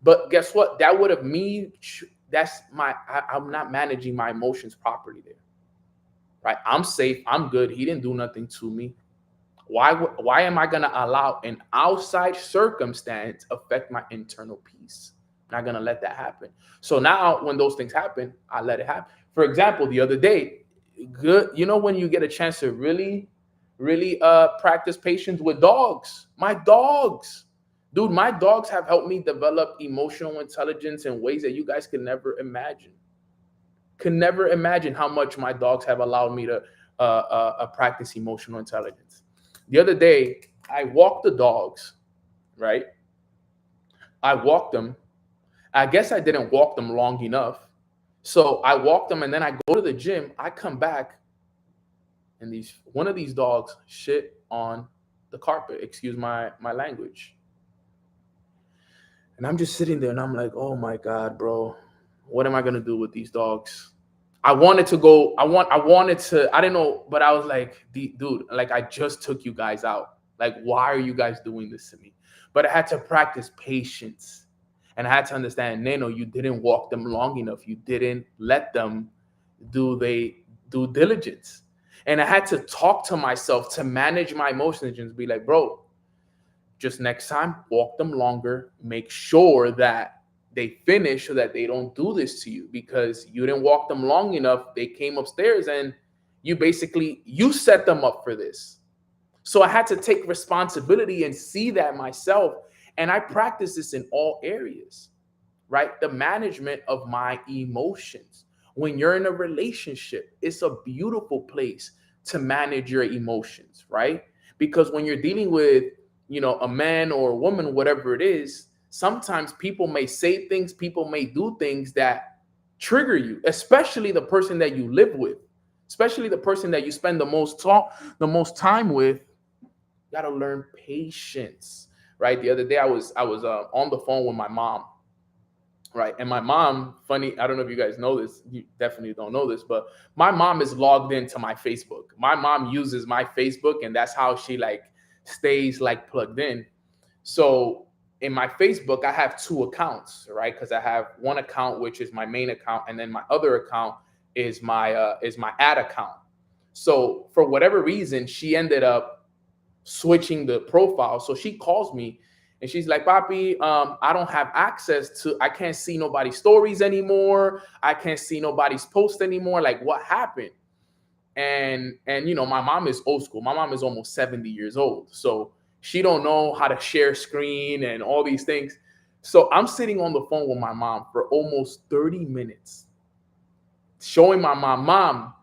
But guess what? That would have me. I'm not managing my emotions properly there, right? I'm safe. I'm good. He didn't do nothing to me. Why am I going to allow an outside circumstance affect my internal peace? I'm not going to let that happen. So now when those things happen, I let it happen. For example, the other day, when you get a chance to really practice patience with dogs, my dogs. Dude, my dogs have helped me develop emotional intelligence in ways that you guys can never imagine. Can never imagine how much my dogs have allowed me to practice emotional intelligence. The other day, I walked the dogs, right? I walked them. I guess I didn't walk them long enough. So I walked them, and then I go to the gym. I come back, and one of these dogs shit on the carpet. Excuse my language. And I'm just sitting there and I'm like, oh my God, bro, what am I going to do with these dogs? I wanted to, I didn't know, but I was like, dude, like I just took you guys out. Like, why are you guys doing this to me? But I had to practice patience. And I had to understand, Nano, you didn't walk them long enough. You didn't let them do due diligence. And I had to talk to myself to manage my emotions and be like, bro, just next time, walk them longer. Make sure that they finish so that they don't do this to you because you didn't walk them long enough. They came upstairs and you set them up for this. So I had to take responsibility and see that myself. And I practice this in all areas, right? The management of my emotions. When you're in a relationship, it's a beautiful place to manage your emotions, right? Because when you're dealing with a man or a woman, whatever it is, sometimes people may say things, people may do things that trigger you, especially the person that you live with, especially the person that you spend the most time with. You got to learn patience, right? The other day I was on the phone with my mom, right? And my mom, funny, I don't know if you guys know this, you definitely don't know this, but my mom is logged into my Facebook. My mom uses my Facebook, and that's how she stays plugged in. So in my Facebook, I have two accounts, right? Because I have one account which is my main account, and then my other account is my ad account. So for whatever reason, she ended up switching the profile. So she calls me and she's like, Papi, I don't have access to, I can't see nobody's stories anymore. I can't see nobody's post anymore. Like, what happened? and my mom is old school. My mom is almost 70 years old, so she don't know how to share screen and all these things. So I'm sitting on the phone with my mom for almost 30 minutes, showing my mom.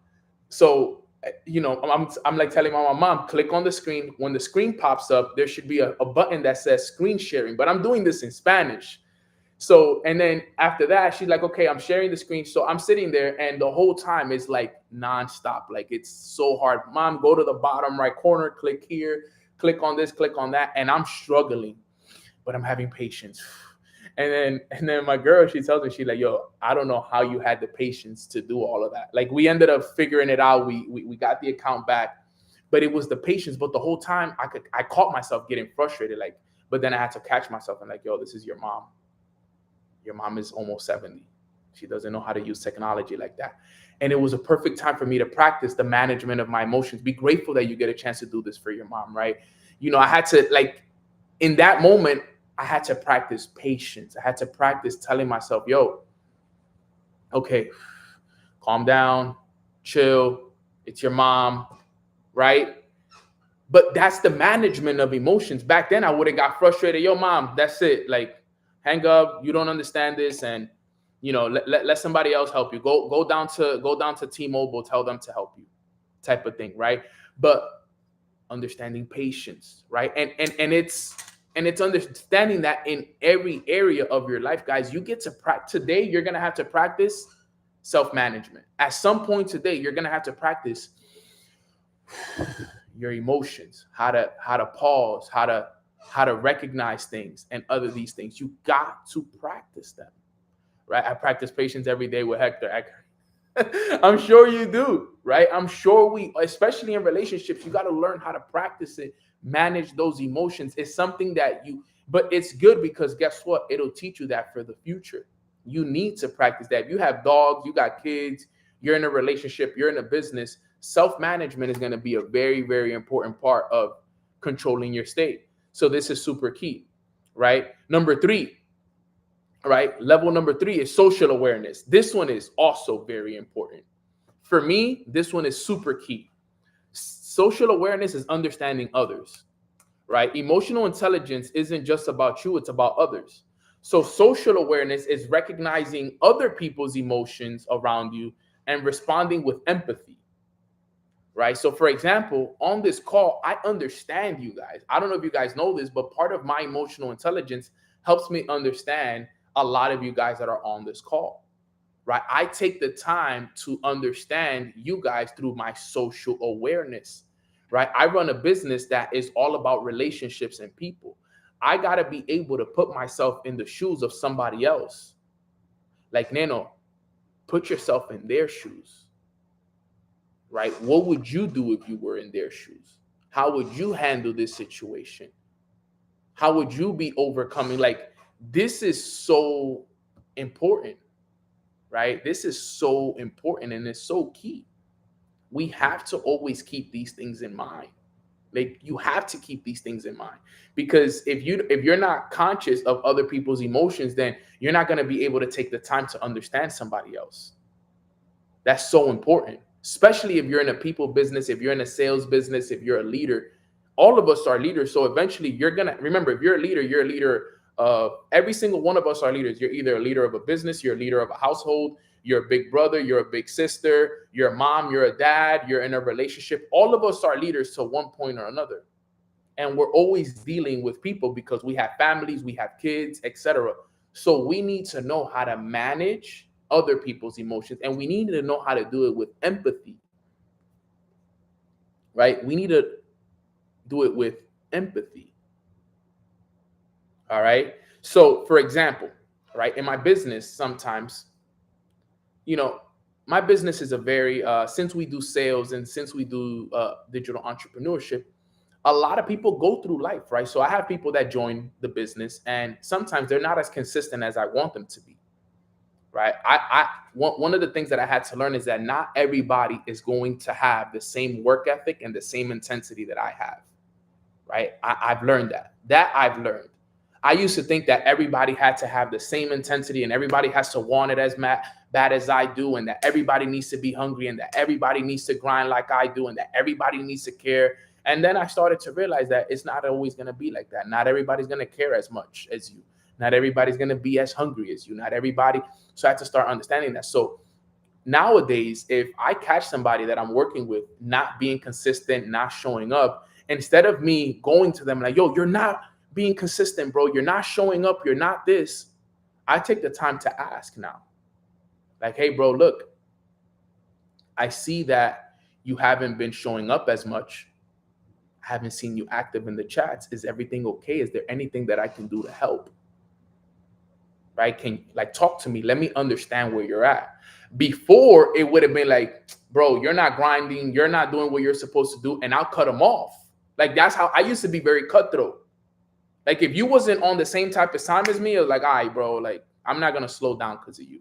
So I'm like telling my mom, click on the screen. When the screen pops up, there should be a button that says screen sharing. But I'm doing this in Spanish. So, and then after that, she's like, okay, I'm sharing the screen. So I'm sitting there, and the whole time is like nonstop. Like, it's so hard. Mom, go to the bottom right corner, click here, click on this, click on that. And I'm struggling, but I'm having patience. And then my girl, she tells me, she's like, yo, I don't know how you had the patience to do all of that. Like, we ended up figuring it out. We got the account back, but it was the patience. But the whole time I caught myself getting frustrated. Like, but then I had to catch myself and like, yo, this is your mom. Your mom is almost 70. She doesn't know how to use technology like that. And it was a perfect time for me to practice the management of my emotions. Be grateful that you get a chance to do this for your mom, right? I had to, like, in that moment, I had to practice patience. I had to practice telling myself, yo, okay, calm down, chill. It's your mom, right? But that's the management of emotions. Back then, I would have got frustrated. Yo, mom, that's it. Like, hang up. You don't understand this, and let somebody else help you. Go down to T-Mobile. Tell them to help you, type of thing, right? But understanding patience, right? And it's understanding that in every area of your life, guys, you get to practice. Today, you're gonna have to practice self-management. At some point today, you're gonna have to practice your emotions, how to pause, how to recognize things and other these things. You got to practice them, right? I practice patience every day with Hector. I'm sure you do, right? I'm sure especially in relationships, you got to learn how to practice it, manage those emotions. It's something but it's good because guess what? It'll teach you that for the future. You need to practice that. If you have dogs, you got kids, you're in a relationship, you're in a business, self-management is going to be a very, very important part of controlling your state. So this is super key, right? Number 3, right? Level number 3 is social awareness. This one is also very important. For me, this one is super key. Social awareness is understanding others, right? Emotional intelligence isn't just about you, it's about others. So social awareness is recognizing other people's emotions around you and responding with empathy, right? So for example, on this call, I understand you guys. I don't know if you guys know this, but part of my emotional intelligence helps me understand a lot of you guys that are on this call, right? I take the time to understand you guys through my social awareness, right? I run a business that is all about relationships and people. I got to be able to put myself in the shoes of somebody else. Like, Neno, put yourself in their shoes, right? What would you do if you were in their shoes? How would you handle this situation? How would you be overcoming? Like, this is so important, right? This is so important and it's so key. We have to always keep these things in mind. Like, you have to keep these things in mind, because if you're not conscious of other people's emotions, then you're not going to be able to take the time to understand somebody else. That's so important, especially if you're in a people business, if you're in a sales business, if you're a leader. All of us are leaders. So eventually you're going to remember, if you're a leader of every single one of us are leaders. You're either a leader of a business, you're a leader of a household, you're a big brother, you're a big sister, you're a mom, you're a dad, you're in a relationship. All of us are leaders to one point or another. And we're always dealing with people because we have families, we have kids, etc. So we need to know how to manage other people's emotions, and we need to know how to do it with empathy, right? We need to do it with empathy. All right. So, for example, right, in my business, sometimes, my business is a very, since we do sales and since we do digital entrepreneurship, a lot of people go through life, right? So I have people that join the business and sometimes they're not as consistent as I want them to be, right? One of the things that I had to learn is that not everybody is going to have the same work ethic and the same intensity that I have, right? I've learned that. I've learned. I used to think that everybody had to have the same intensity and everybody has to want it as bad as I do, and that everybody needs to be hungry and that everybody needs to grind like I do and that everybody needs to care. And then I started to realize that it's not always going to be like that. Not everybody's going to care as much as you. Not everybody's going to be as hungry as you. Not everybody. So I had to start understanding that. So nowadays, if I catch somebody that I'm working with not being consistent, not showing up, instead of me going to them like, yo, you're not being consistent, bro, you're not showing up, you're not this, I take the time to ask now. Like, hey, bro, look, I see that you haven't been showing up as much. I haven't seen you active in the chats. Is everything okay? Is there anything that I can do to help? Right? Can like talk to me. Let me understand where you're at. Before it would have been like, bro, you're not grinding. You're not doing what you're supposed to do. And I'll cut them off. Like, that's how I used to be, very cutthroat. Like, if you wasn't on the same type of time as me, it was like, all right, bro, like, I'm not going to slow down because of you.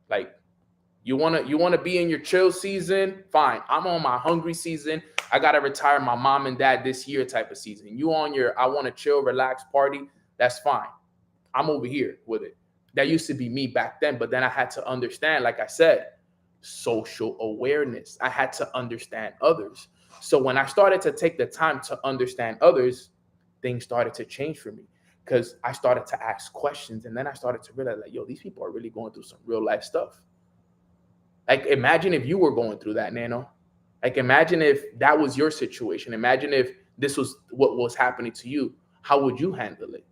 Like, you want to be in your chill season? Fine. I'm on my hungry season. I got to retire my mom and dad this year type of season. You on your, I want to chill, relax, party. That's fine. I'm over here with it. That used to be me back then. But then I had to understand, like I said, social awareness. I had to understand others. So when I started to take the time to understand others, things started to change for me, because I started to ask questions. And then I started to realize, like, yo, these people are really going through some real life stuff. Like, imagine if you were going through that, Nano. Like, imagine if that was your situation. Imagine if this was what was happening to you. How would you handle it?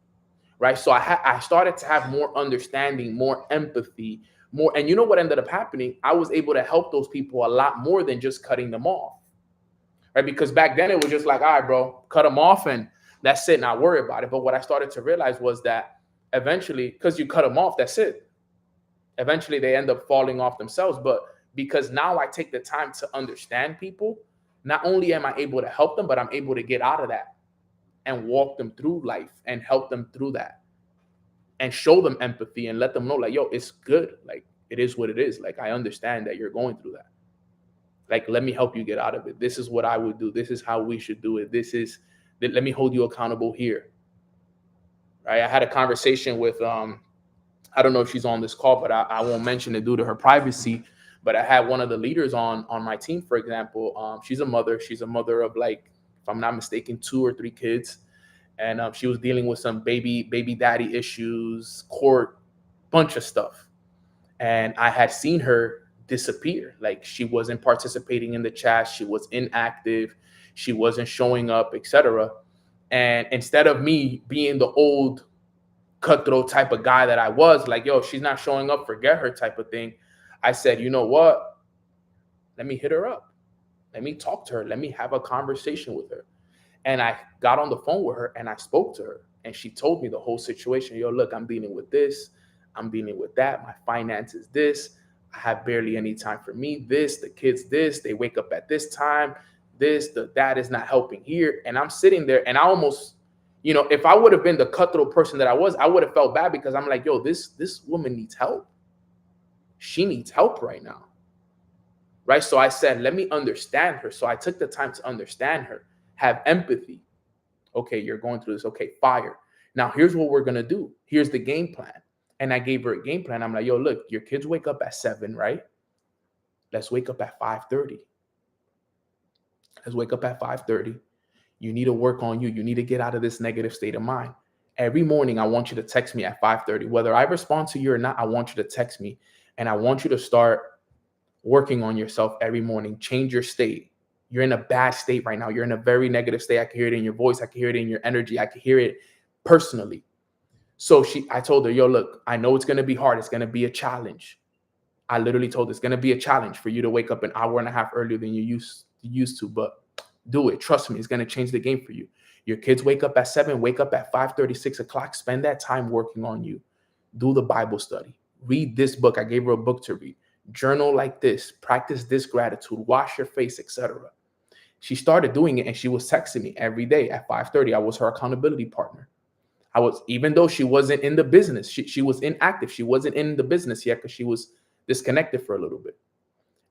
Right? So I started to have more understanding, more empathy, more. And you know what ended up happening? I was able to help those people a lot more than just cutting them off. Right? Because back then it was just like, all right, bro, cut them off and that's it, not worry about it. But what I started to realize was that eventually, because you cut them off, that's it. Eventually they end up falling off themselves. But because now I take the time to understand people, not only am I able to help them, but I'm able to get out of that and walk them through life and help them through that and show them empathy and let them know, like, yo, it's good. Like, it is what it is. Like, I understand that you're going through that. Like, let me help you get out of it. This is what I would do. This is how we should do it. Let me hold you accountable here. Right? I had a conversation with, I don't know if she's on this call, but I won't mention it due to her privacy. But I had one of the leaders on my team, for example. She's a mother. She's a mother of, like, if I'm not mistaken, 2 or 3 kids. And she was dealing with some baby daddy issues, court, bunch of stuff. And I had seen her disappear. Like, she wasn't participating in the chat. She was inactive. She wasn't showing up, etc. And instead of me being the old cutthroat type of guy that I was, like, yo, she's not showing up, forget her type of thing, I said, you know what? Let me hit her up. Let me talk to her. Let me have a conversation with her. And I got on the phone with her and I spoke to her. And she told me the whole situation. Yo, look, I'm dealing with this. I'm dealing with that. My finances, this. I have barely any time for me. This, the kids, this. They wake up at this time. This, the dad is not helping here. And I'm sitting there and I almost, you know, if I would have been the cutthroat person that I was, I would have felt bad, because I'm like, yo, this woman needs help. She needs help right now. Right? So I said, let me understand her. So I took the time to understand her, have empathy. Okay, you're going through this. Okay, fire. Now here's what we're going to do. Here's the game plan. And I gave her a game plan. I'm like, yo, look, your kids wake up at 7, right? Let's wake up at 5:30. Let's wake up at 5:30. You need to work on you. You need to get out of this negative state of mind. Every morning, I want you to text me at 5:30. Whether I respond to you or not, I want you to text me. And I want you to start working on yourself every morning. Change your state. You're in a bad state right now. You're in a very negative state. I can hear it in your voice. I can hear it in your energy. I can hear it personally. So I told her, yo, look, I know it's going to be hard. It's going to be a challenge. I literally told her it's going to be a challenge for you to wake up an hour and a half earlier than you used to, but do it. Trust me, it's going to change the game for you. Your kids wake up at 7, wake up at 5:30, 6 o'clock. Spend that time working on you. Do the Bible study. Read this book. I gave her a book to read. Journal like this. Practice this gratitude. Wash your face, etc. She started doing it and she was texting me every day at 5:30. I was her accountability partner. Even though she wasn't in the business, she was inactive. She wasn't in the business yet because she was disconnected for a little bit.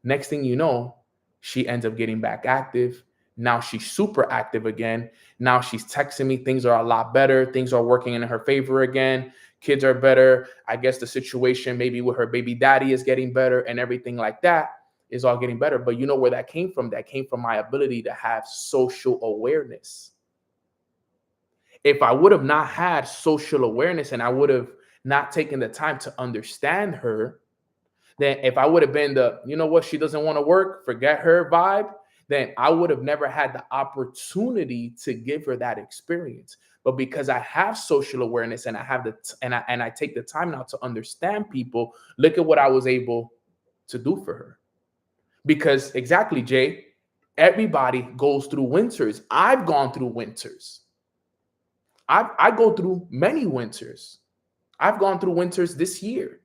Next thing you know, she ends up getting back active. Now she's super active again. Now she's texting me. Things are a lot better. Things are working in her favor again. Kids are better. I guess the situation maybe with her baby daddy is getting better and everything like that is all getting better. But you know where that came from? That came from my ability to have social awareness. If I would have not had social awareness and I would have not taken the time to understand her, then if I would have been the, you know what, she doesn't want to work, forget her vibe, then I would have never had the opportunity to give her that experience. But because I have social awareness and I have and I take the time now to understand people, look at what I was able to do for her. Because exactly, Jay, everybody goes through winters. I've gone through winters. I go through many winters. I've gone through winters this year.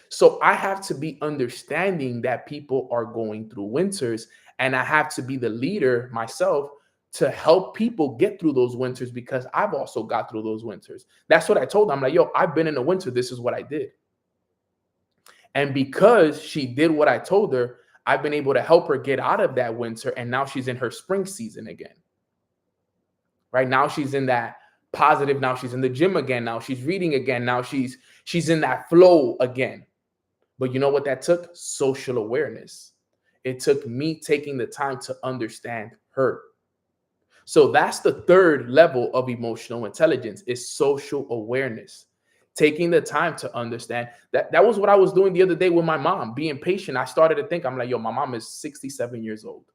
So I have to be understanding that people are going through winters, and I have to be the leader myself to help people get through those winters because I've also got through those winters. That's what I told them. I'm like, yo, I've been in a winter. This is what I did. And because she did what I told her, I've been able to help her get out of that winter. And now she's in her spring season again. Right now she's in that positive. Now she's in the gym again. Now she's reading again. Now she's in that flow again. But you know what that took? Social awareness. It took me taking the time to understand her. So that's the third level of emotional intelligence, is social awareness. Taking the time to understand that. That was what I was doing the other day with my mom, being patient. I started to think, I'm like, yo, my mom is 67 years old.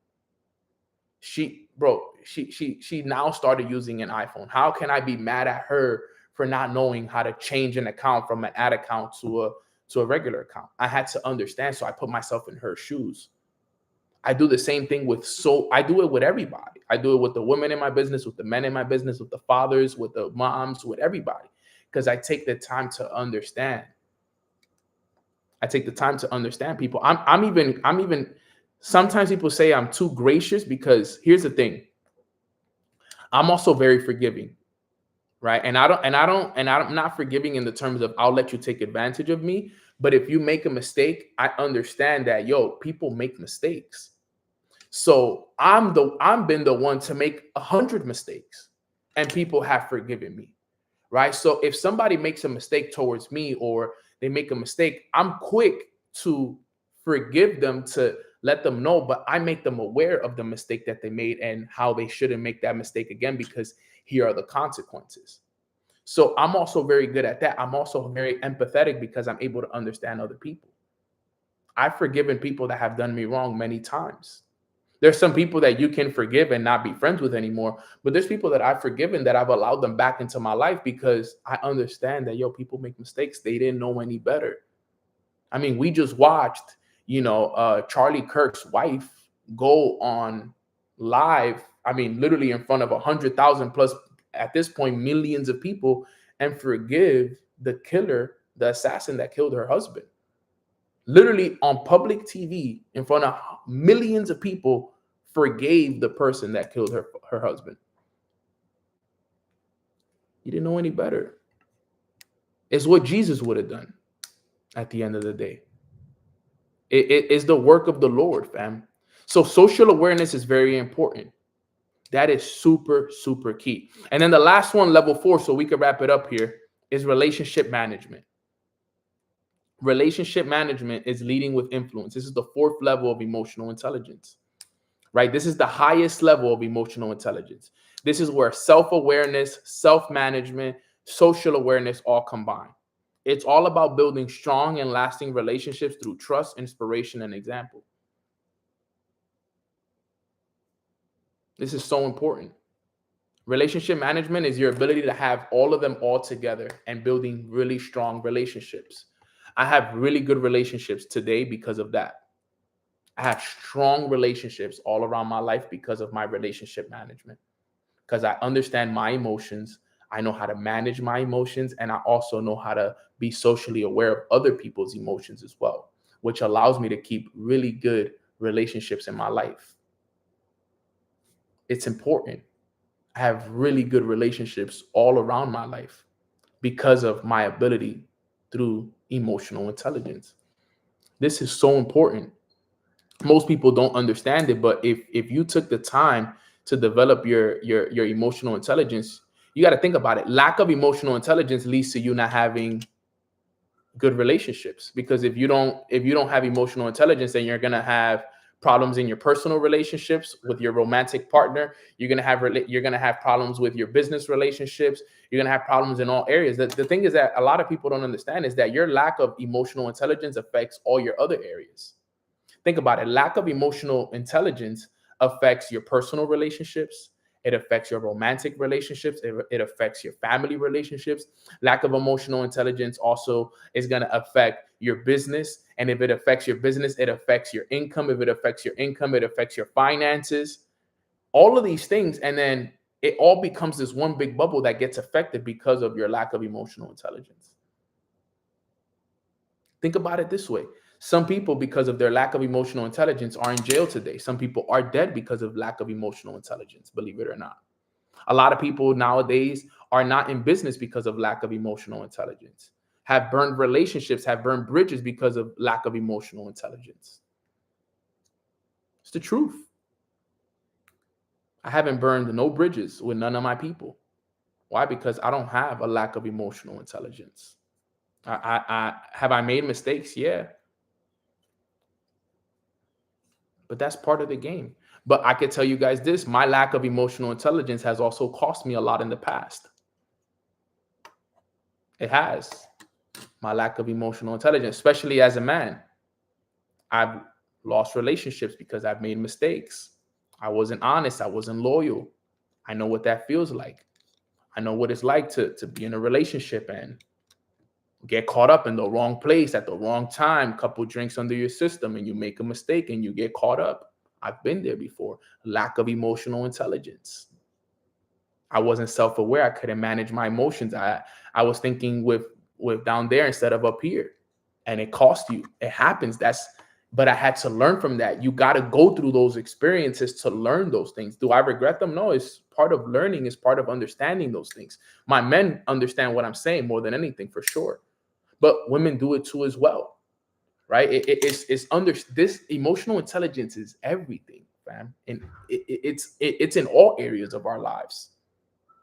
She now started using an iPhone. How can I be mad at her for not knowing how to change an account from an ad account to a regular account? I had to understand, so I put myself in her shoes. I do the same thing I do it with everybody. I do it with the women in my business, with the men in my business, with the fathers, with the moms, with everybody, because I take the time to understand. I take the time to understand people. I'm even sometimes people say I'm too gracious, because here's the thing. I'm also very forgiving. Right. And I'm not forgiving in the terms of I'll let you take advantage of me. But if you make a mistake, I understand that, yo, people make mistakes. So I'm been the one to make 100 mistakes and people have forgiven me. Right. So if somebody makes a mistake towards me or they make a mistake, I'm quick to forgive them, to let them know, but I make them aware of the mistake that they made and how they shouldn't make that mistake again, because here are the consequences. So I'm also very good at that. I'm also very empathetic because I'm able to understand other people. I've forgiven people that have done me wrong many times. There's some people that you can forgive and not be friends with anymore, but there's people that I've forgiven that I've allowed them back into my life because I understand that, yo, people make mistakes. They didn't know any better. I mean, we just watched, Charlie Kirk's wife go on live. I mean, literally in front of 100,000 plus, at this point, millions of people, and forgive the killer, the assassin that killed her husband. Literally on public TV in front of millions of people, forgave the person that killed her husband. He didn't know any better. It's what Jesus would have done at the end of the day. It is the work of the Lord, fam. So social awareness is very important. That is super, super key. And then the last one, level 4, so we can wrap it up here, is relationship management. Relationship management is leading with influence. This is the 4th level of emotional intelligence, right? This is the highest level of emotional intelligence. This is where self-awareness, self-management, social awareness all combine. It's all about building strong and lasting relationships through trust, inspiration, and example. This is so important. Relationship management is your ability to have all of them all together and building really strong relationships. I have really good relationships today because of that. I have strong relationships all around my life because of my relationship management, because I understand my emotions. I know how to manage my emotions, and I also know how to be socially aware of other people's emotions as well, which allows me to keep really good relationships in my life. It's important. I have really good relationships all around my life because of my ability through emotional intelligence. This is so important. Most people don't understand it, but if you took the time to develop your emotional intelligence, you got to think about it. Lack of emotional intelligence leads to you not having good relationships, because if you don't have emotional intelligence, then you're going to have problems in your personal relationships with your romantic partner. You're going to have problems with your business relationships. You're going to have problems in all areas. The thing is that a lot of people don't understand is that your lack of emotional intelligence affects all your other areas. Think about it. Lack of emotional intelligence affects your personal relationships. It affects your romantic relationships. It affects your family relationships. Lack of emotional intelligence also is going to affect your business. And if it affects your business, it affects your income. If it affects your income, it affects your finances. All of these things. And then it all becomes this one big bubble that gets affected because of your lack of emotional intelligence. Think about it this way. Some people, because of their lack of emotional intelligence, are in jail today. Some people are dead because of lack of emotional intelligence, believe it or not. A lot of people nowadays are not in business because of lack of emotional intelligence, have burned relationships, have burned bridges because of lack of emotional intelligence. It's the truth. I haven't burned no bridges with none of my people. Why? Because I don't have a lack of emotional intelligence. Have I made mistakes? Yeah. But that's part of the game. But I can tell you guys this, my lack of emotional intelligence has also cost me a lot in the past. It has. My lack of emotional intelligence, especially as a man. I've lost relationships because I've made mistakes. I wasn't honest. I wasn't loyal. I know what that feels like. I know what it's like to be in a relationship and get caught up in the wrong place at the wrong time, couple drinks under your system, and you make a mistake and you get caught up. I've been there before. Lack of emotional intelligence. I wasn't self-aware. I couldn't manage my emotions. I was thinking with down there instead of up here. And it cost you. It happens. But I had to learn from that. You got to go through those experiences to learn those things. Do I regret them? No, it's part of learning, it's part of understanding those things. My men understand what I'm saying more than anything, for sure. But women do it too as well, right? It's under this emotional intelligence is everything, fam. And it's in all areas of our lives.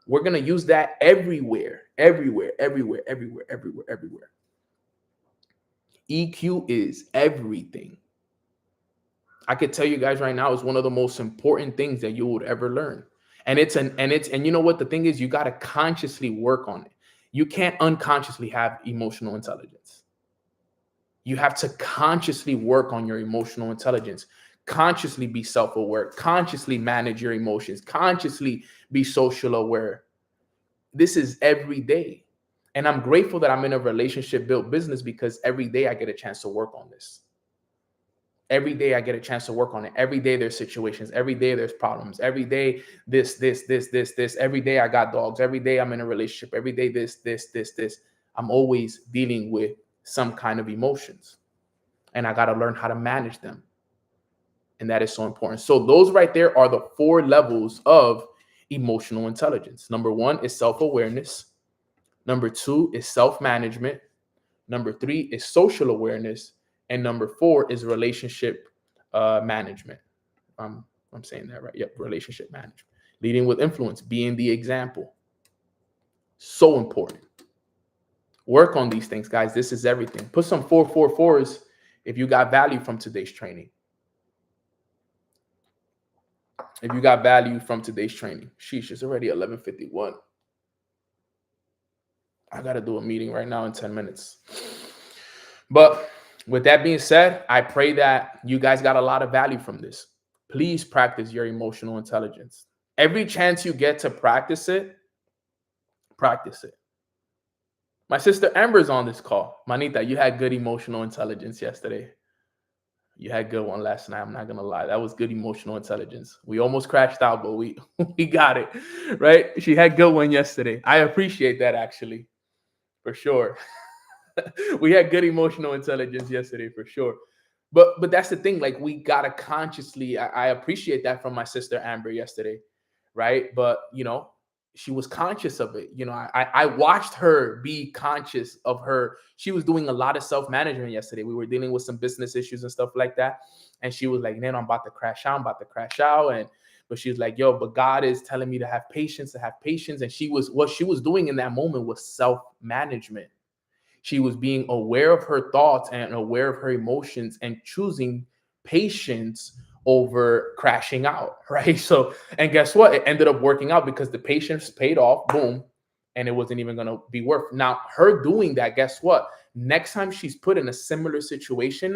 We're going to use that everywhere. EQ is everything. I could tell you guys right now, it's one of the most important things that you would ever learn. And you know what the thing is, you got to consciously work on it. You can't unconsciously have emotional intelligence. You have to consciously work on your emotional intelligence, consciously be self-aware, consciously manage your emotions, consciously be social aware. This is every day. And I'm grateful that I'm in a relationship built business because every day I get a chance to work on this. Every day I get a chance to work on it. Every day there's situations. Every day there's problems. Every day this. Every day I got dogs. Every day I'm in a relationship. Every day this. I'm always dealing with some kind of emotions. And I got to learn how to manage them. And that is so important. So those right there are the 4 levels of emotional intelligence. Number 1 is self-awareness. Number 2 is self-management. Number 3 is social awareness. And number 4 is relationship management. I'm saying that right. Yep, relationship management. Leading with influence, being the example. So important. Work on these things, guys. This is everything. Put some 444s if you got value from today's training. If you got value from today's training. Sheesh, it's already 11:51. I got to do a meeting right now in 10 minutes. But with that being said, I pray that you guys got a lot of value from this. Please practice your emotional intelligence. Every chance you get to practice it, practice it. My sister Amber's on this call. Manita, you had good emotional intelligence yesterday. You had good one last night. I'm not going to lie. That was good emotional intelligence. We almost crashed out, but we got it, right? She had good one yesterday. I appreciate that, actually, for sure. We had good emotional intelligence yesterday, for sure. But that's the thing. Like, we got to consciously, I appreciate that from my sister Amber yesterday, right? But, she was conscious of it. I watched her be conscious of her. She was doing a lot of self-management yesterday. We were dealing with some business issues and stuff like that. And she was like, man, I'm about to crash out. but she was like, yo, but God is telling me to have patience, to have patience. And what she was doing in that moment was self-management. She was being aware of her thoughts and aware of her emotions and choosing patience over crashing out, right? So, and guess what? It ended up working out because the patience paid off, boom, and it wasn't even going to be worth. Now, her doing that, guess what? Next time she's put in a similar situation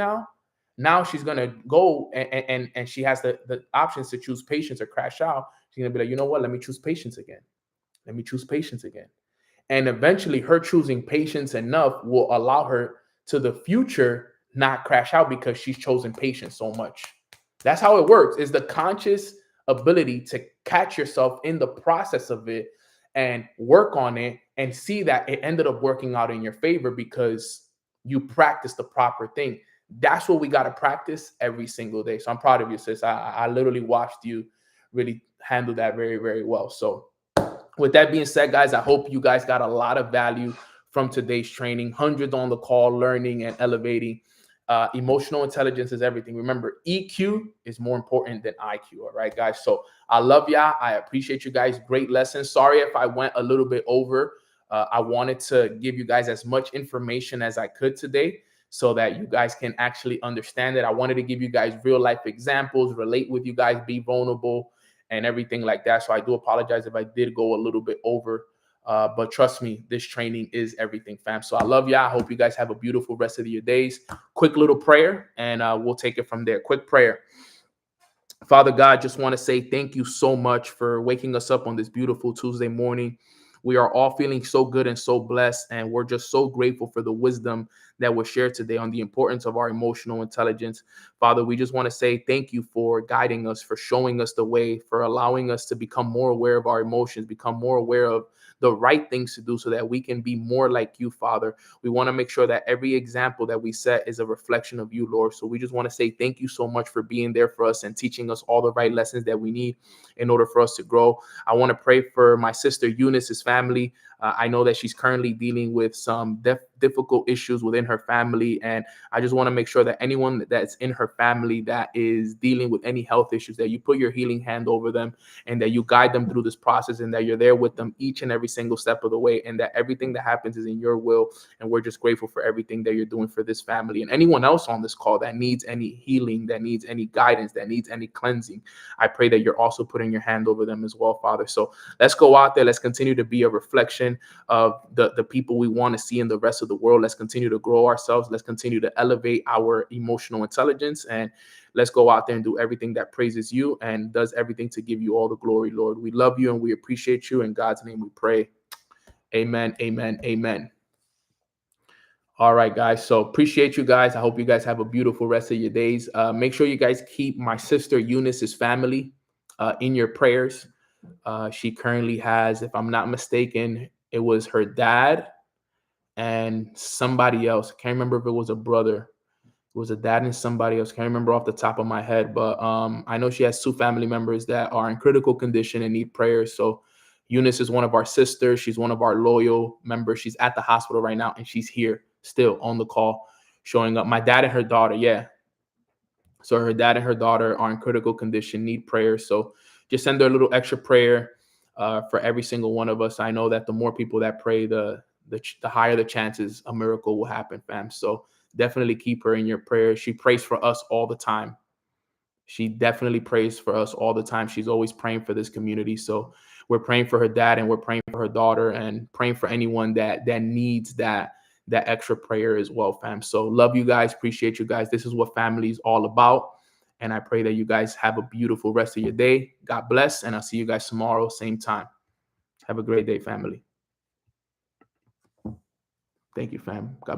now she's going to go and she has the options to choose patience or crash out. She's going to be like, you know what? Let me choose patience again. Let me choose patience again. And eventually her choosing patience enough will allow her to the future not crash out because she's chosen patience so much. That's how it works, is the conscious ability to catch yourself in the process of it and work on it and see that it ended up working out in your favor because you practice the proper thing. That's what we got to practice every single day. So I'm proud of you, sis. I literally watched you really handle that very, very well. So with that being said, guys, I hope you guys got a lot of value from today's training. Hundreds on the call, learning and elevating. Emotional intelligence is everything. Remember, EQ is more important than IQ. All right, guys. So I love y'all. I appreciate you guys. Great lessons. Sorry if I went a little bit over. I wanted to give you guys as much information as I could today so that you guys can actually understand it. I wanted to give you guys real life examples, relate with you guys, be vulnerable, and everything like that. So I do apologize if I did go a little bit over. But trust me, this training is everything, fam. So I love y'all. I hope you guys have a beautiful rest of your days. Quick little prayer, and we'll take it from there. Quick prayer. Father God, just want to say thank you so much for waking us up on this beautiful Tuesday morning. We are all feeling so good and so blessed, and we're just so grateful for the wisdom that was shared today on the importance of our emotional intelligence. Father, we just want to say thank you for guiding us, for showing us the way, for allowing us to become more aware of our emotions, become more aware of the right things to do so that we can be more like you, Father. We want to make sure that every example that we set is a reflection of you, Lord. So we just want to say thank you so much for being there for us and teaching us all the right lessons that we need in order for us to grow. I want to pray for my sister Eunice's family. I know that she's currently dealing with some difficult issues within her family. And I just want to make sure that anyone that's in her family that is dealing with any health issues, that you put your healing hand over them and that you guide them through this process and that you're there with them each and every single step of the way, and that everything that happens is in your will. And we're just grateful for everything that you're doing for this family and anyone else on this call that needs any healing, that needs any guidance, that needs any cleansing. I pray that you're also putting your hand over them as well, Father. So let's go out there. Let's continue to be a reflection of the people we want to see in the rest of the world. Let's continue to grow ourselves. Let's continue to elevate our emotional intelligence, and let's go out there and do everything that praises you and does everything to give you all the glory, Lord. We love you and we appreciate you. In God's name we pray. Amen, amen, amen. All right, guys. So appreciate you guys. I hope you guys have a beautiful rest of your days. Make sure you guys keep my sister Eunice's family in your prayers. She currently has, if I'm not mistaken, it was her dad and somebody else. I can't remember if it was a brother. It was a dad and somebody else. Can't remember off the top of my head, but I know she has 2 family members that are in critical condition and need prayers. So Eunice is one of our sisters. She's one of our loyal members. She's at the hospital right now, and she's here still on the call, showing up. My dad and her daughter, yeah. So her dad and her daughter are in critical condition, need prayer. So just send her a little extra prayer for every single one of us. I know that the more people that pray, the higher the chances a miracle will happen, fam. So definitely keep her in your prayers. She prays for us all the time. She definitely prays for us all the time. She's always praying for this community. So we're praying for her dad and we're praying for her daughter and praying for anyone that needs that extra prayer as well, fam. So love you guys. Appreciate you guys. This is what family is all about. And I pray that you guys have a beautiful rest of your day. God bless. And I'll see you guys tomorrow, same time. Have a great day, family. Thank you, fam. God bless.